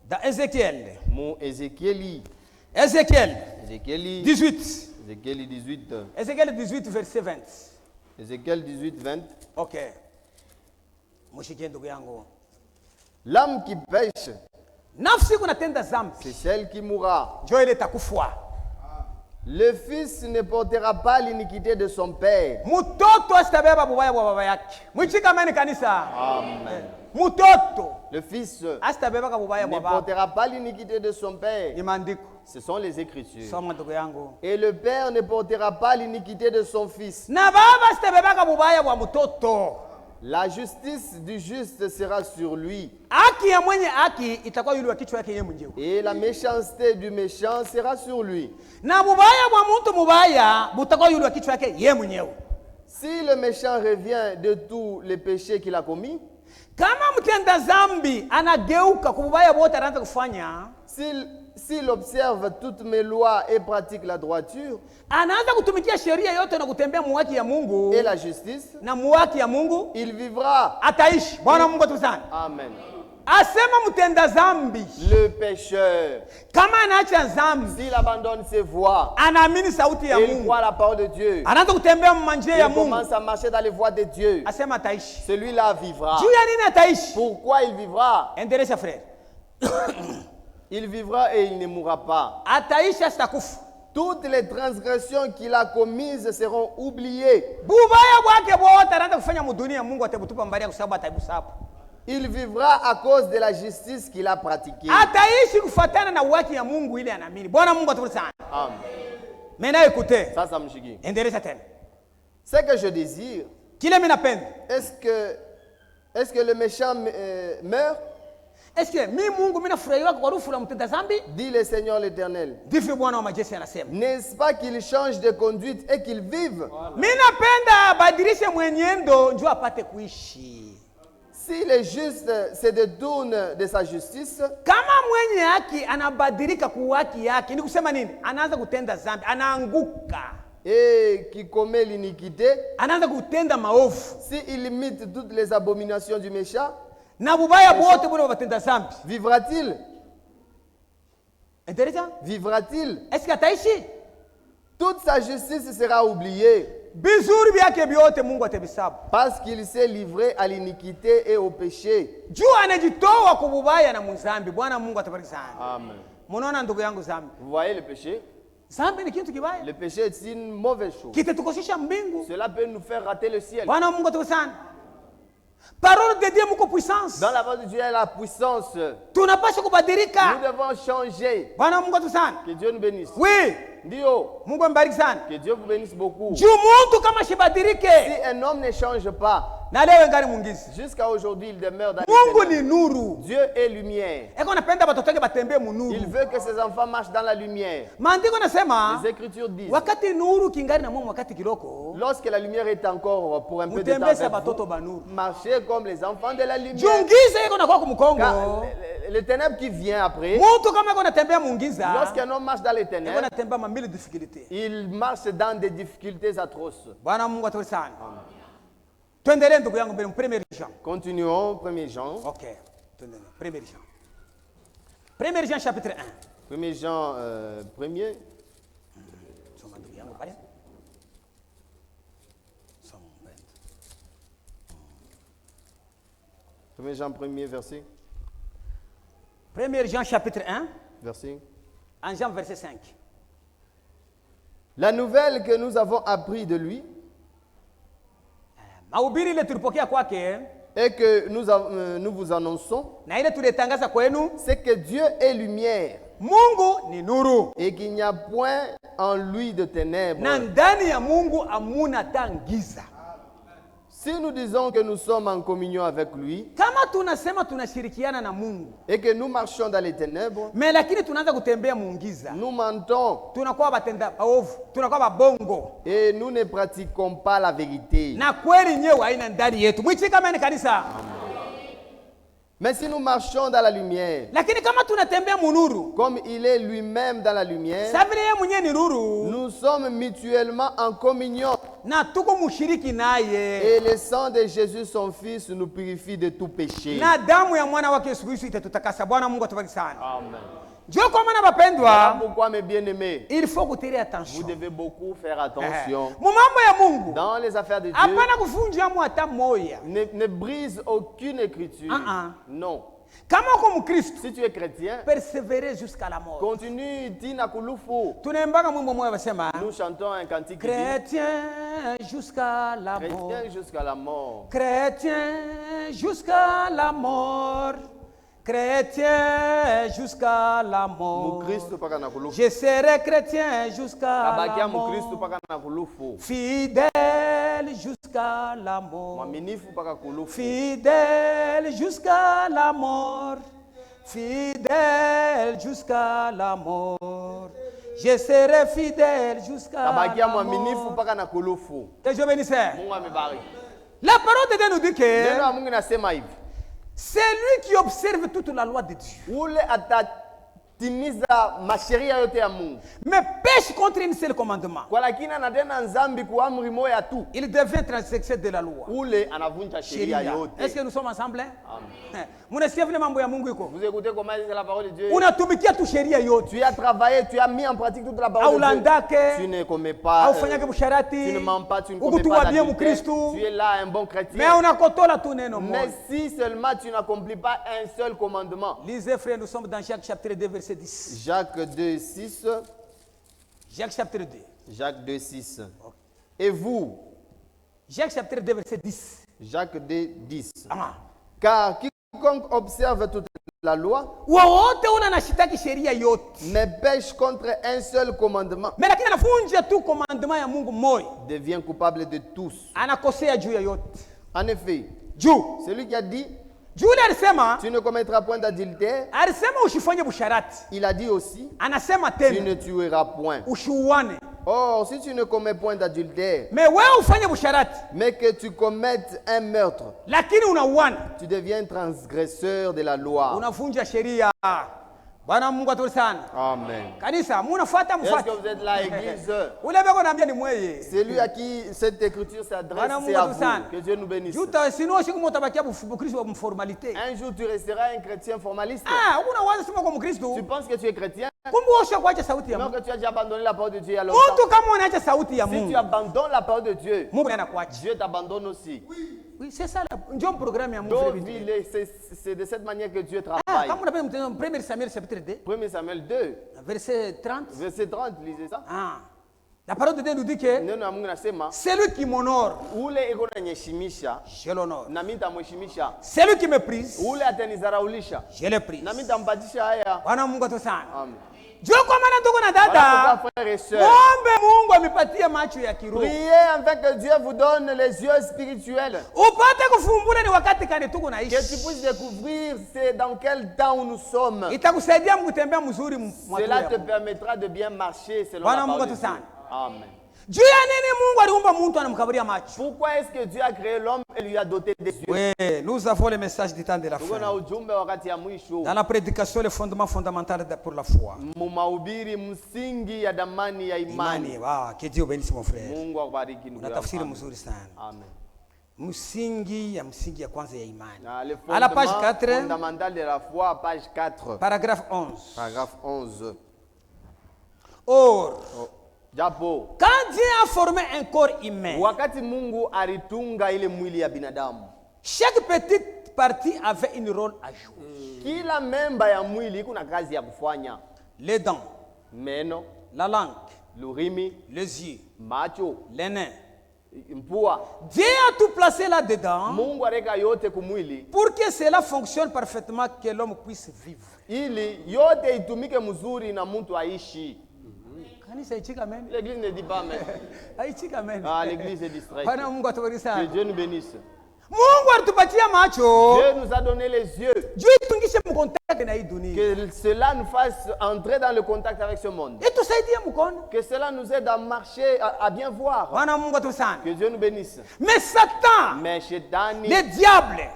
dans Ézéchiel. Ézéchiel 18. Ézéchiel 18, verset 20. Ézéchiel 18, 20. Ok. L'âme qui pêche, c'est celle qui mourra. Le fils ne portera pas l'iniquité de son père. Amen. Le fils ne portera pas l'iniquité de son père. Ce sont les Écritures. Et le père ne portera pas l'iniquité de son fils. La justice du juste sera sur lui. Et la méchanceté du méchant sera sur lui. Si le méchant revient de tous les péchés qu'il a commis, s'il observe toutes mes lois et pratique la droiture et la justice, il vivra. Amen. Le pécheur, s'il abandonne ses voies et il croit la parole de Dieu, il commence à marcher dans les voies de Dieu, celui-là vivra. Pourquoi il vivra? Il vivra et il ne mourra pas. Toutes les transgressions qu'il a commises seront oubliées. Il vivra à cause de la justice qu'il a pratiquée. Amen. Maintenant écoutez. Ça me chigue. Ce que je désire, est-ce que le méchant meurt? Dit le Seigneur l'Éternel. N'est-ce pas qu'il change de conduite et qu'il vive? Si le juste se détourne de sa justice, et qui commet l'iniquité, s'il imite toutes les abominations du méchant, vivra-t-il? Vivra-t-il? Toute sa justice sera oubliée. Parce qu'il s'est livré à l'iniquité et au péché. Amen. Vous voyez le péché? Le péché est une mauvaise chose. Cela peut nous faire rater le ciel. Parole de Dieu muko puissance. Dans la parole de Dieu, il y a la puissance. Nous devons changer. Que Dieu nous bénisse. Oui. Dio. Que Dieu vous bénisse beaucoup. Si un homme ne change pas, jusqu'à aujourd'hui, il demeure dans les Dieu est lumière. Il veut que ses enfants marchent dans la lumière. Les Écritures disent, lorsque la lumière est encore pour un peu de temps, marchez comme les enfants de la lumière. Car les ténèbres qui viennent après, lorsqu'un homme marche dans les ténèbres, il marche dans des difficultés atroces. Continuons, 1er Jean. Ok, 1er Jean. 1er Jean chapitre 1. 1er Jean 1er. 1er Jean 1er verset. 1er Jean chapitre 1. Verset. En Jean verset 5. La nouvelle que nous avons appris de lui et que nous vous annonçons, c'est que Dieu est lumière et qu'il n'y a point en lui de ténèbres. Si nous disons que nous sommes en communion avec lui et que nous marchons dans les ténèbres, nous mentons et nous ne pratiquons pas la vérité. Mais si nous marchons dans la lumière, comme il est lui-même dans la lumière, nous sommes mutuellement en communion. Et le sang de Jésus, son Fils, nous purifie de tout péché. Amen. Voilà pourquoi, mes bien-aimés, il faut que tu aies attention. Vous devez beaucoup faire attention. Dans les affaires de Dieu, ne brise aucune écriture. Non. Kama comme Christ, si tu es chrétien, persévérer jusqu'à la mort. Continue tina kulufu. Nous chantons un cantique chrétien jusqu'à la mort. Chrétien jusqu'à la mort. Chrétien jusqu'à la mort. Chrétien jusqu'à la mort. Je serai chrétien jusqu'à la mort. Fidèle jusqu'à la mort. Fidèle jusqu'à la mort. Fidèle jusqu'à la mort. Je serai fidèle jusqu'à la mort. Que Dieu bénisse. La parole de Dieu nous dit que c'est lui qui observe toute la loi de Dieu. Mais pêche contre un seul commandement. Il devient transgresseur de la loi. Est-ce que nous sommes ensemble? Vous écoutez comment est la parole de Dieu? Tu as travaillé, tu as mis en pratique toute la parole de Dieu. Tu ne commets pas, tu ne mens pas, tu ne commets pas d'adultère. Tu es là un bon chrétien. Mais si seulement tu n'accomplis pas un seul commandement. Lisez frère, nous sommes dans Jacques chapitre 2 verset 10. Jacques 2, 6. Jacques chapitre 2. Jacques 2, 6. Et vous? Jacques chapitre 2 verset 10. Jacques 2, 10. Car quiconque observe toute la loi mais pêche contre un seul commandement devient coupable de tous. En effet, celui qui a dit tu ne commettras point d'adultère, il a dit aussi tu ne tueras point. Or, si tu ne commets point d'adultère, mais que tu commettes un meurtre, tu deviens transgresseur de la loi. Amen. Est-ce que vous êtes là, église? Celui à qui cette écriture s'adresse, c'est à vous. Que Dieu nous bénisse. Un jour, tu resteras un chrétien formaliste. Tu penses que tu es chrétien? Non, que tu as déjà abandonné la parole de Dieu il y a longtemps. Si tu abandonnes la parole de Dieu, Dieu t'abandonne aussi. Oui, c'est ça le programme. C'est de cette manière que Dieu travaille. 1 Samuel chapitre 2. 1 Samuel 2. Verset 30. Verset 30, lisez ça. La parole de Dieu nous dit que celui qui m'honore, je l'honore. Celui qui me prise, je le prise. Amen. Dieu commande dada. Priez afin que Dieu vous donne les yeux spirituels. Que tu puisses découvrir dans quel temps où nous sommes. Cela te permettra de bien marcher selon la parole de Dieu. Amen. Pourquoi est-ce que Dieu a créé l'homme et lui a doté des yeux? Oui, nous avons le message du temps de la foi. Dans la prédication, le fondement fondamental pour la foi. Que Dieu bénisse mon frère. Unatafsiri mzuri sana. Amen. Msingi ya kwanza ya imani. À la page 4, fondamental de la foi, page 4. Paragraphe 11. Paragraphe 11. Or, quand Dieu a formé un corps humain, chaque petite partie avait un rôle à jouer. Les dents, meno, la langue, l'urimi, les yeux, macho, les nains. Dieu a tout placé là-dedans pour que cela fonctionne parfaitement, que l'homme puisse vivre. L'église ne dit pas mais. L'église est distraite. Que Dieu nous bénisse. Dieu nous a donné les yeux. Que cela nous fasse entrer dans le contact avec ce monde. Que cela nous aide à marcher, à bien voir. Que Dieu nous bénisse. Mais Satan, le diable,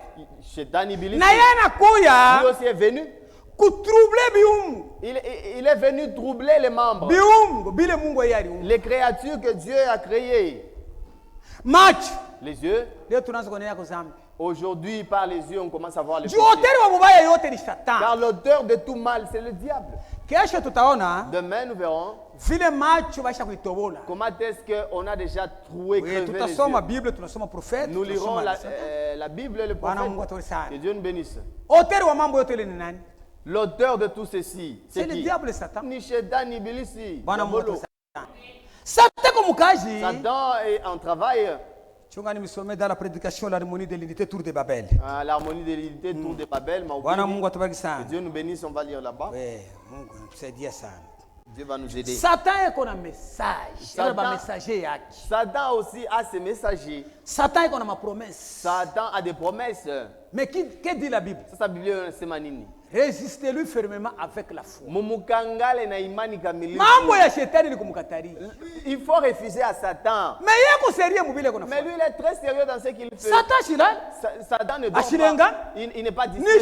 lui aussi est venu. Il est venu troubler les membres. Les créatures que Dieu a créées. Les yeux. Aujourd'hui, par les yeux, on commence à voir les péchés. Car l'auteur de tout mal, c'est le diable. Demain, nous verrons comment est-ce qu'on a déjà trouvé crevé les yeux. Nous lirons la Bible et le prophète. Que Dieu nous bénisse. L'auteur de tout ceci, c'est le diable et Satan. Ni Shaitan, ni Ibilisi. Satan est en travail. Dans la prédication l'harmonie de l'unité tour de Babel. L'harmonie de l'unité tour de Babel. Que Dieu nous bénisse, on va lire là-bas. C'est dire ça. Dieu va nous aider. Satan est un message. Satan aussi a ses messagers. Satan est un promesse. Satan a des promesses. Mais que dit la Bible? Ça Bible c'est manini. Résistez-lui fermement avec la foi. Il faut refuser à Satan. Mais lui il est très sérieux dans ce qu'il fait. Satan ne dort pas. Il n'est pas distrait.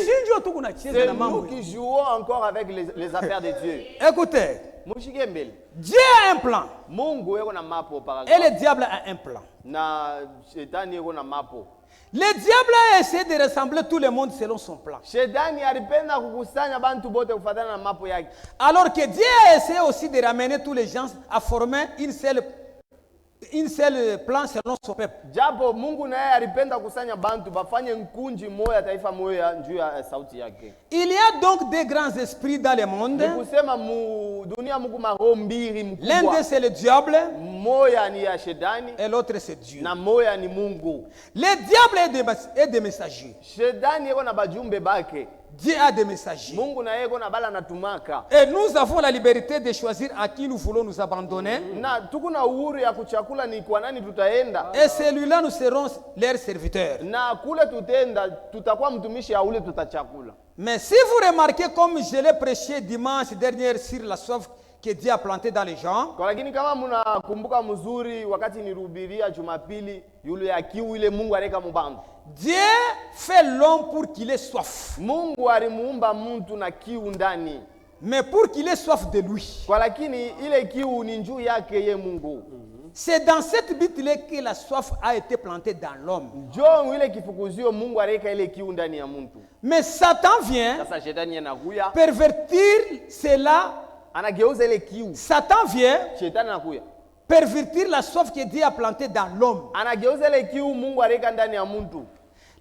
C'est nous qui jouons encore avec les affaires de Dieu. Écoutez, Dieu a un plan. Et le diable a un plan. Le diable a essayé de rassembler tout le monde selon son plan. Alors que Dieu a essayé aussi de ramener tous les gens à former une seule plan selon son peuple. Il y a donc des grands esprits dans le monde. L'un d'eux c'est le diable et l'autre c'est Dieu. Le diable est des messagers. Dieu a des messagers. Et nous avons la liberté de choisir à qui nous voulons nous abandonner. Et celui-là, nous serons leurs serviteurs. Mais si vous remarquez, comme je l'ai prêché dimanche dernier sur la soif que Dieu a planté dans les gens, Dieu fait l'homme pour qu'il ait soif. Mais pour qu'il ait soif de lui. C'est dans cette but-là que la soif a été plantée dans l'homme. Mais Satan vient pervertir cela. Satan vient pervertir la soif que Dieu a plantée dans l'homme.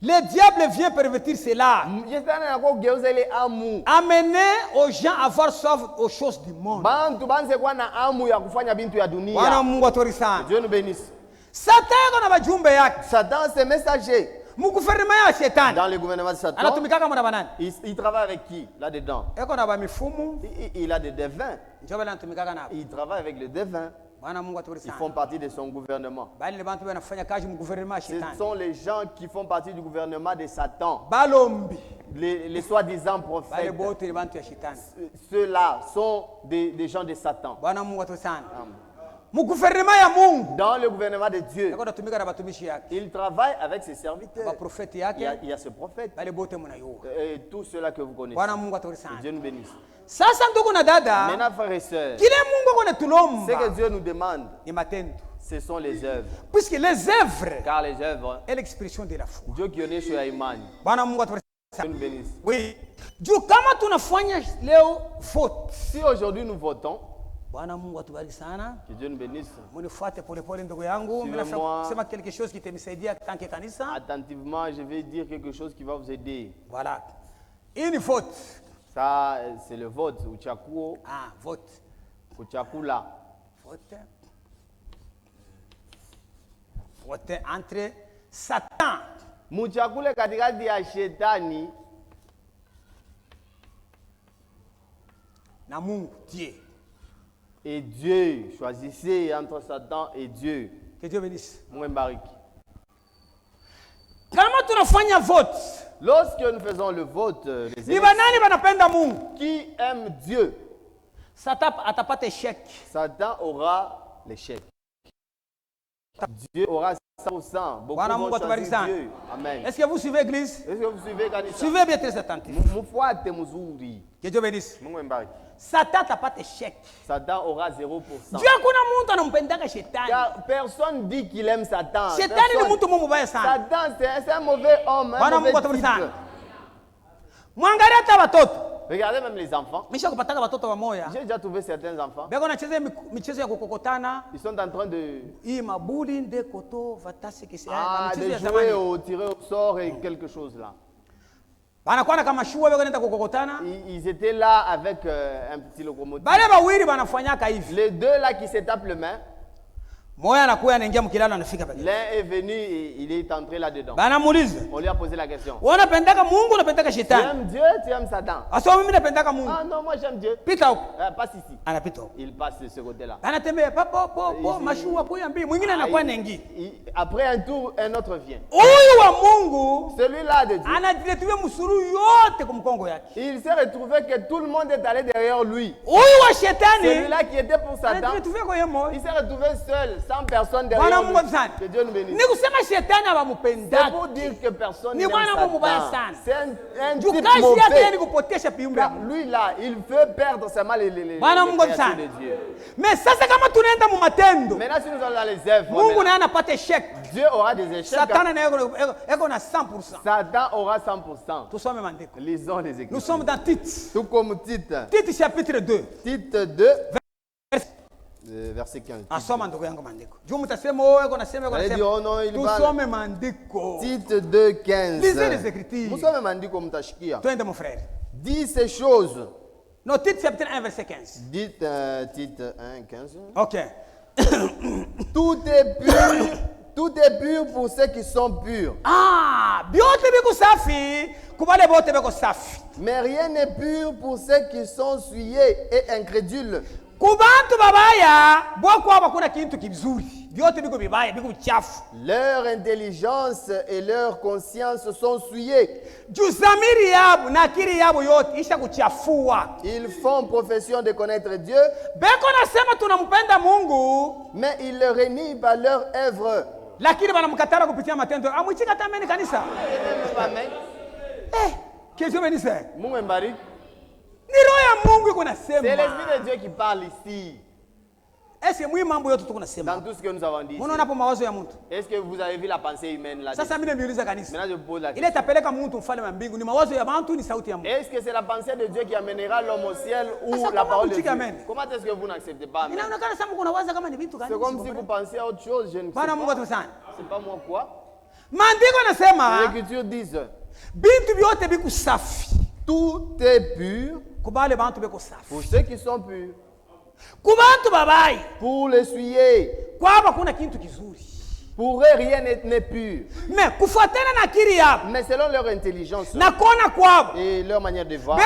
Le diable vient pervertir cela. Amener aux gens à avoir soif aux choses du monde. Dieu nous bénisse. Satan c'est messager. Dans le gouvernement de Satan, il travaille avec qui là-dedans? Il a des devins. Il travaille avec les devins. Ils font partie de son gouvernement. Ce sont les gens qui font partie du gouvernement de Satan. Les soi-disant prophètes. Ceux-là sont des gens de Satan. Dans le gouvernement de Dieu, il travaille avec ses serviteurs. Il y a ce prophète et tous ceux-là que vous connaissez. Dieu nous bénisse. Maintenant, frères et sœurs, ce que Dieu nous demande, ce sont les œuvres. Puisque les œuvres, car les œuvres est l'expression de la foi. Dieu qui est sur Aïman. Dieu nous bénisse. Oui. Si aujourd'hui nous votons, que Dieu nous bénisse. Attentivement, je vais dire quelque chose qui va vous aider. Voilà. Une faute. Ça, c'est le vote. Uchakuo. Ah, vote. Uchakula. Vote. Vote entre Satan. Muchakule katikati ya shetani na Mungu, Dieu. Et Dieu, choisissez entre Satan et Dieu. Que Dieu bénisse. Lorsque nous faisons le vote, qui aime Dieu? Satan aura l'échec. Dieu aura 100%. Beaucoup vont choisir Dieu. Amen. Est-ce que vous suivez l'église? Est-ce que vous suivez Kanisa? Suivez bien très attentivement. Que Dieu bénisse. Satan n'a pas d'échec. Satan aura 0%. Car personne dit qu'il aime Satan. Satan, c'est un mauvais homme, un mauvais type. Regardez même les enfants. J'ai déjà trouvé certains enfants. Ils sont en train de jouer au tirer au sort et quelque chose là. Ils étaient là avec un petit locomotive. Les deux là qui se tapent le main. L'un est venu et il est entré là-dedans. On lui a posé la question. Tu aimes Dieu, tu aimes Satan? Ah non, moi j'aime Dieu. Passe ici. Il passe de ce côté-là. Après un tour, un autre vient. Celui-là de Dieu. Il s'est retrouvé que tout le monde est allé derrière lui. Celui-là qui était pour Satan, il s'est retrouvé seul. 100 personnes derrière lui. Que Dieu nous bénisse. C'est pour dire que personne n'aime Satan. C'est un type mauvais. Lui là, il veut perdre seulement les créatures de Dieu. Mais ça c'est comme tu n'es dans mon matendo. Maintenant si nous allons dans les œuvres, Dieu aura des échecs. Satan a 100%. Satan aura 100%. Lisons les Écritures. Nous sommes dans Tite. Tout comme Tite. Tite chapitre 2. Tite 2. Verset 15. Tite 2, 15. Lisez les Écritures. Mon frère. Dis ces choses. Non, Tite chapitre 1, verset 15. Dites Tite 1, 15. Ok. Tout est pur. Tout est pur pour ceux qui sont purs. Mais rien n'est pur pour ceux qui sont souillés et incrédules. Leur intelligence et leur conscience sont souillées. Ils font profession de connaître Dieu, mais ils le renient par leur œuvre. Que Dieu bénisse. C'est l'Esprit de Dieu qui parle ici. Dans tout ce que nous avons dit. Est-ce que vous avez vu la pensée humaine là? Maintenant je pose la question. Est-ce que c'est la pensée de Dieu qui amènera l'homme au ciel ou la parole de Dieu? Comment est-ce que vous n'acceptez pas? C'est comme si vous pensiez à autre chose. Je ne sais pas. C'est pas moi quoi? L'Écriture dit tout est pur pour ceux qui sont purs. Pour les souiller. Pour eux, rien n'est pur. Mais selon leur intelligence et leur manière de voir,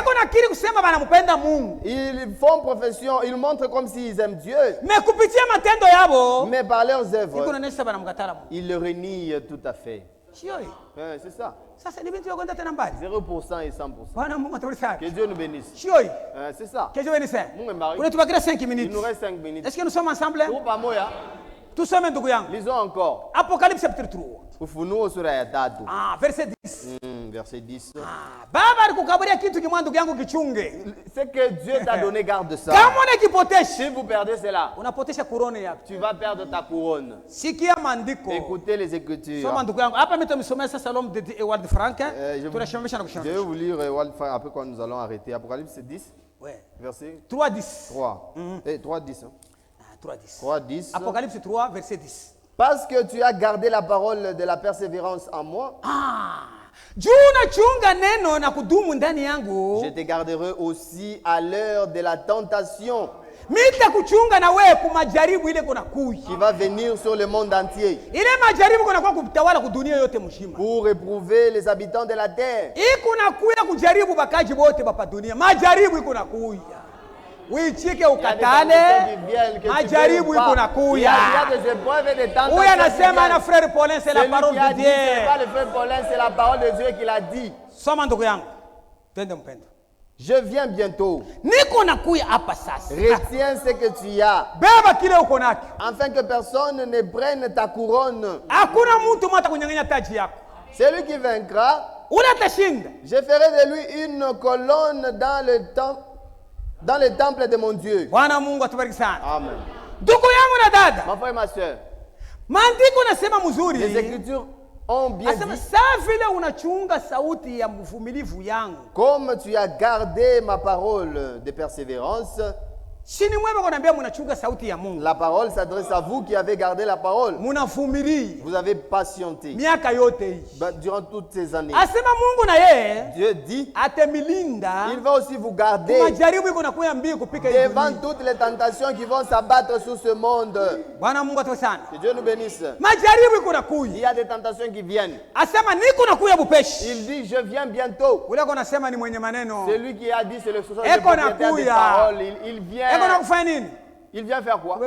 ils font profession, ils montrent comme s'ils aiment Dieu. Mais par leurs œuvres, ils le renient tout à fait. C'est ça. 0% et 100%. Que Dieu nous bénisse. C'est ça. Il nous reste 5 minutes. Il nous reste 5 minutes. Est-ce que nous sommes ensemble? Tous sommes ensemble. Lisons encore. Apocalypse chapitre 3. Verset 10. Verset 10. C'est que Dieu t'a donné garde de ça. Si vous perdez cela, tu vas perdre ta couronne. Écoutez les Écritures. Je vais vous lire Ewald Frank après quand nous allons arrêter. Apocalypse 10. Verset 3:10. 3:10. 3:10. Apocalypse 3, verset 10. Parce que tu as gardé la parole de la persévérance en moi. Je te garderai aussi à l'heure de la tentation qui va venir sur le monde entier pour éprouver les habitants de la terre. Uichike ukatale, majaribu iko nakuya. Huyu anasema na frère Paulin, c'est la parole de Dieu. Le frère Paulin, c'est la parole de Dieu qui l'a dit. Soma ndugu yangu. Twende mpendo. Je viens bientôt. Niko nakuya hapa sasa. Retiens ce que tu as. Beba kile uko nacho. Afin que personne ne prenne ta couronne. Hakuna mtu mata kunyang'anya taji yako. Celui qui vaincra, je ferai de lui une colonne dans le temple de mon Dieu. Bwana Mungu atubariki sana. Amen. Ndugu yangu na dada. Ma frère et ma soeur. Maandiko nasema mzuri. Les Écritures ont bien dit, comme tu as gardé ma parole de persévérance. La parole s'adresse à vous qui avez gardé la parole. Vous avez patienté durant toutes ces années. Dieu dit, il va aussi vous garder devant toutes les tentations qui vont s'abattre sur ce monde. Que Dieu nous bénisse. Il y a des tentations qui viennent. Il dit, je viens bientôt. C'est lui qui a dit, c'est le propriétaire des paroles. Il vient. Il vient faire quoi?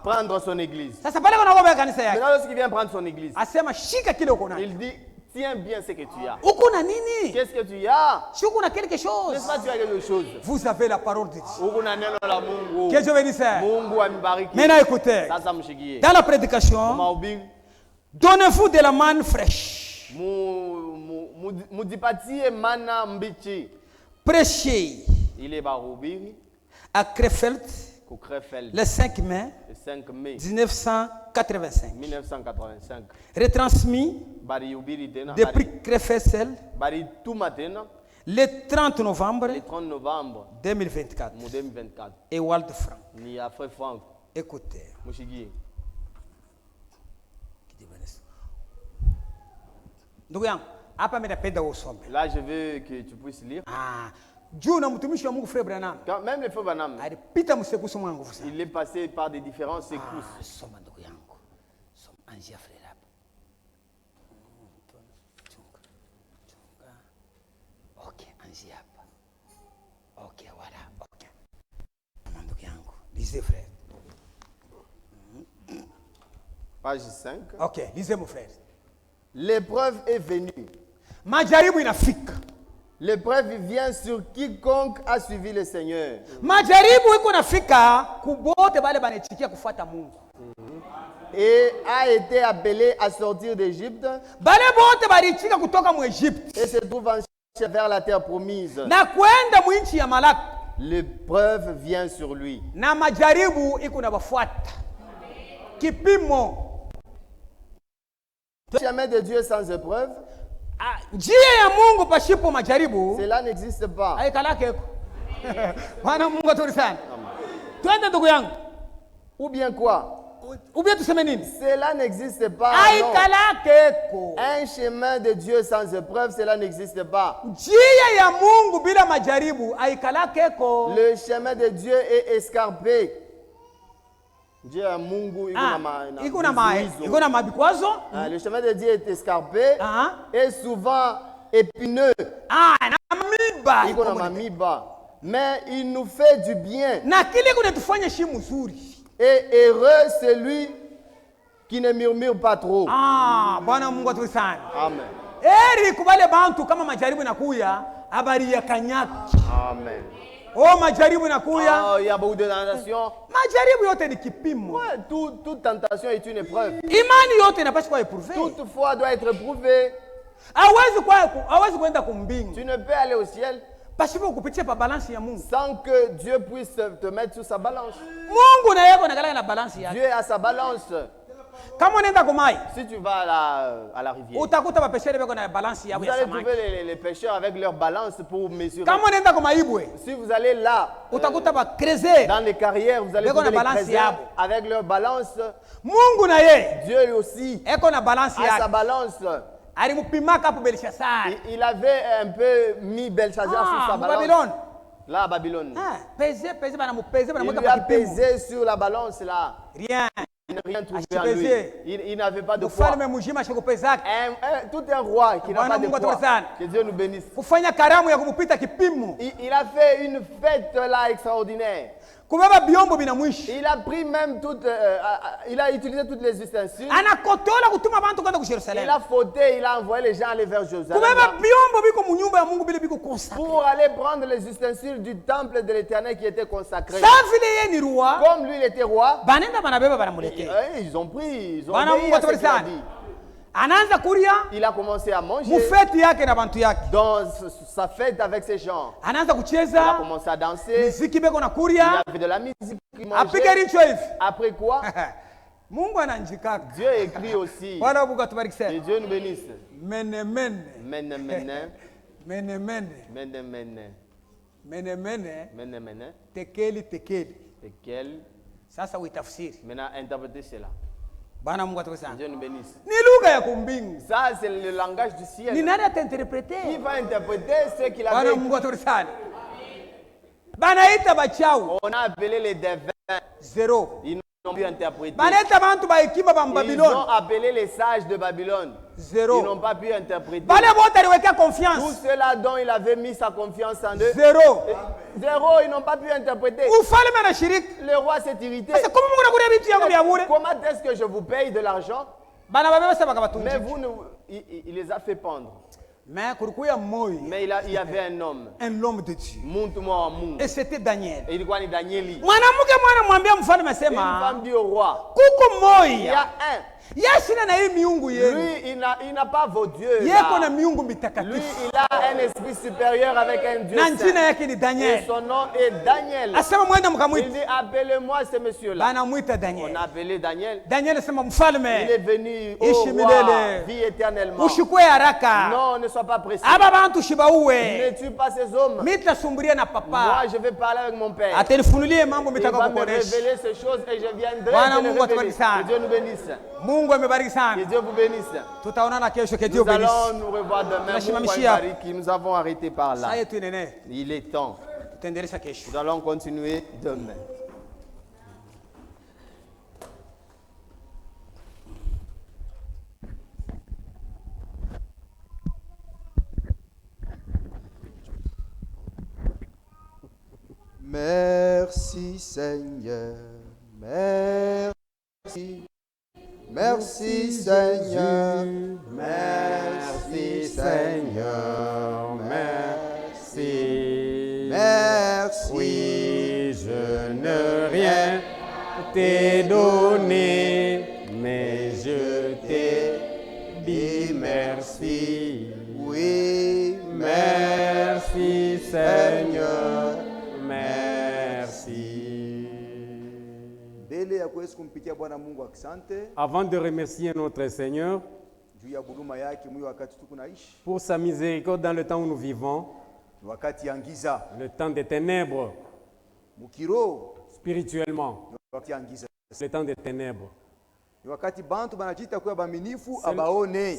Prendre son église. Maintenant, lorsqu'il vient prendre son église, il dit, tiens bien ce que tu as. Qu'est-ce que tu as? N'est-ce pas, tu as quelque chose? Vous avez la parole de Dieu. Que Dieu bénisse. Maintenant écoutez. Dans la prédication, donnez-vous de la manne fraîche. Prêchez à Krefeld le 5 mai 1985. Retransmis depuis Krefeld le 30 novembre 2024. Et Wald Frank. Écoutez. Là, je veux que tu puisses lire. Quand même le frère Branham, il est passé par des différentes secousses. Ok, voilà. Ok. Lisez, frère. Page 5. Ok, lisez, mon frère. L'épreuve est venue. Majaribu inafika. L'épreuve vient sur quiconque a suivi le Seigneur. Majaribu iko nafika kubote bale banetikia kufuata Mungu. Et a été appelé à sortir d'Égypte. Bale bote balitika kutoka mu Egypte. Et se trouve en chemin vers la terre promise. Na kwenda mu nchi ya Malaki. L'épreuve vient sur lui. Na majaribu iko na bafuata. Kipimo. Le chemin de Dieu sans épreuve. Njia ya Mungu pasipo majaribu. Cela n'existe pas. Haikalake. Bwana Mungu atubariki sana. Twende ndugu yangu. Ou bien quoi? Ou bien tuseme nini? Cela n'existe pas. Haikalake. Un chemin de Dieu sans épreuve, cela n'existe pas. Njia ya Mungu bila majaribu haikalake. Le chemin de Dieu est escarpé. Le chemin de Dieu est escarpé et souvent épineux. Mais il nous fait du bien. Et heureux celui qui ne murmure pas trop. Amen. Amen. Oh, majaribu inakuya. Il y a beaucoup de tentations. Majaribu yote ni kipimo. Toute tentation est une épreuve. Imani yote inapaswa kuwa éprouvé. Toute foi doit être éprouvée. Hawezi kwenda kumbingu. Tu ne peux aller au ciel pasipo kupitia pa balance ya Mungu. Sans que Dieu puisse te mettre sur sa balance. Mungu na yeye anaangalia na balance yake. Dieu a sa balance. Kama unaenda kumai, si tu vas à la rivière, utakuta ba pêcheurs beko na balance yao ya samaki. Vous allez trouver les pêcheurs avec leur balance pour mesurer. Kama unaenda kumaibwe, si vous allez là, utakuta ba creuser dans les carrières, vous allez trouver les creuser avec leur balance. Mungu na yeye, Dieu lui aussi, eko na balance yake. A sa balance. Il avait un peu mis Belshazzar sur sa balance. Babylone. Là, à Babylone. Il lui a pesé sur la balance là. Rien. Il n'a rien trouvé en lui. Il n'avait pas de foi. Tout un roi qui n'a pas de foi. Que Dieu nous bénisse. Il a fait une fête là extraordinaire. Il a pris même il a utilisé toutes les ustensiles. Il a fauté, il a envoyé les gens aller vers Jérusalem pour aller prendre les ustensiles du temple de l'Éternel qui était consacré. Comme lui il était roi, ils ont pris, ils ont obéi à ce qu'il a dit. Il a commencé à manger dans sa fête avec ses gens. Il a commencé à danser. Il a fait de la musique. Après quoi? Dieu écrit aussi. Et Dieu nous bénisse. Mene mene. Mene mene. Mene mene. Mene mene. Mene mene. Mene mene. Tekeli tekeli. Tekeli. Sasa uitafsiri. Maintenant interprétez cela. Bana Mungu atukuze. Dieu nous bénisse. Ni lugha ya kumbingu. Ça c'est le langage du ciel. Ni nani atainterpréter? Qui va interpréter ce qu'il a dit? Bana Mungu atukuze. Banaita bachawi. On a appelé les devins. Zéro. Ils n'ont pu interpréter. Banaita bantu ba ekiba ba Babylone. Ils ont appelé les sages de Babylone. Zéro. Ils n'ont pas pu interpréter. Bale bote aliweka confiance. Tout cela dont il avait mis sa confiance en eux. Zéro. Zéro, ils n'ont pas pu interpréter. Ufalme na shirika. Le roi s'est irrité. Comment est-ce que je vous paye de l'argent? Mais vous, il les a fait pendre. Mais il y avait un homme. Un homme de Dieu. Et c'était Daniel. Et il dit Daniel. Une femme dit au roi. Il y a un. Lui, il n'a pas vos dieux. Lui, il a un esprit supérieur avec un Dieu saint. Et son nom est Daniel. Il dit, appelez-moi ce monsieur-là. On a appelé Daniel. Il est venu au roi, vit éternellement. Non, ne sois pas pressé. Ne tue pas ces hommes. Moi, je vais parler avec mon père. Il va me révéler ces choses et je viendrai te les révéler. Que Dieu nous bénisse. Que Dieu vous bénisse. Nous allons nous revoir demain. Nous avons arrêté par là. Il est temps. Nous allons continuer demain. Merci Seigneur. Merci. Merci Seigneur, merci Seigneur, merci, merci. Oui, je ne rien t'ai donné, mais je t'ai dit merci. Oui, merci Seigneur, merci. Avant de remercier notre Seigneur pour sa miséricorde dans le temps où nous vivons, le temps des ténèbres, spirituellement, le temps des ténèbres.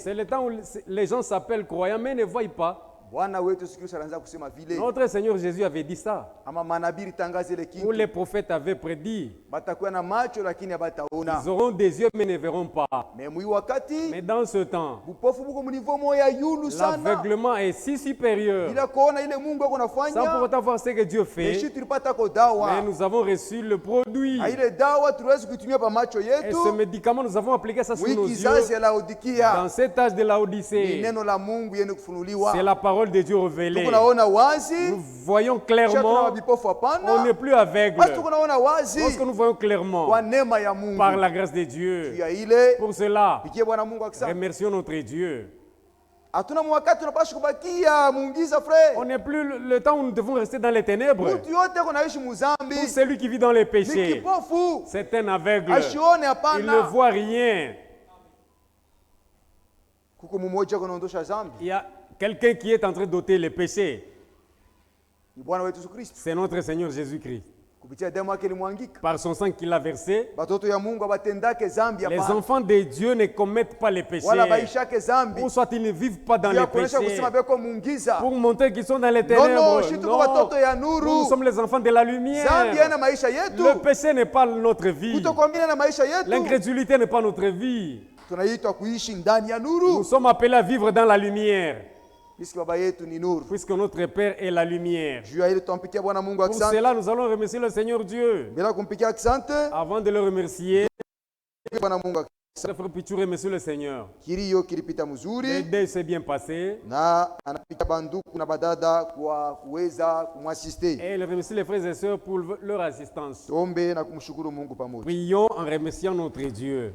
C'est le temps où les gens s'appellent croyants mais ne voient pas. Notre Seigneur Jésus avait dit ça. Où les prophètes avaient prédit. Ils auront des yeux mais ne verront pas. Mais dans ce temps, l'aveuglement est si supérieur. Sans pour autant voir ce que Dieu fait. Mais nous avons reçu le produit. Et ce médicament, nous avons appliqué ça sur nos yeux. Dans cet âge de Laodicée, c'est la parole de Dieu révélée. Nous voyons clairement, on n'est plus aveugle. Lorsque nous voyons clairement, par la grâce de Dieu, pour cela, remercions notre Dieu. On n'est plus le temps où nous devons rester dans les ténèbres. Tout celui qui vit dans les péchés, c'est un aveugle. Il ne voit rien. Il y a quelqu'un qui est en train d'ôter les péchés. C'est notre Seigneur Jésus-Christ. Par son sang qu'il a versé, les enfants de Dieu ne commettent pas les péchés. Ou soit ils ne vivent pas dans les péchés. Pour montrer qu'ils sont dans les ténèbres. Non, nous sommes les enfants de la lumière. Le péché n'est pas notre vie. L'incrédulité n'est pas notre vie. Nous sommes appelés à vivre dans la lumière. Puisque notre Père est la lumière. Pour cela, nous allons remercier le Seigneur Dieu. Avant de le remercier, frère Pichu remercie le Seigneur. Le deuil s'est bien passé. Et il remercie les frères et sœurs pour leur assistance. Prions en remerciant notre Dieu.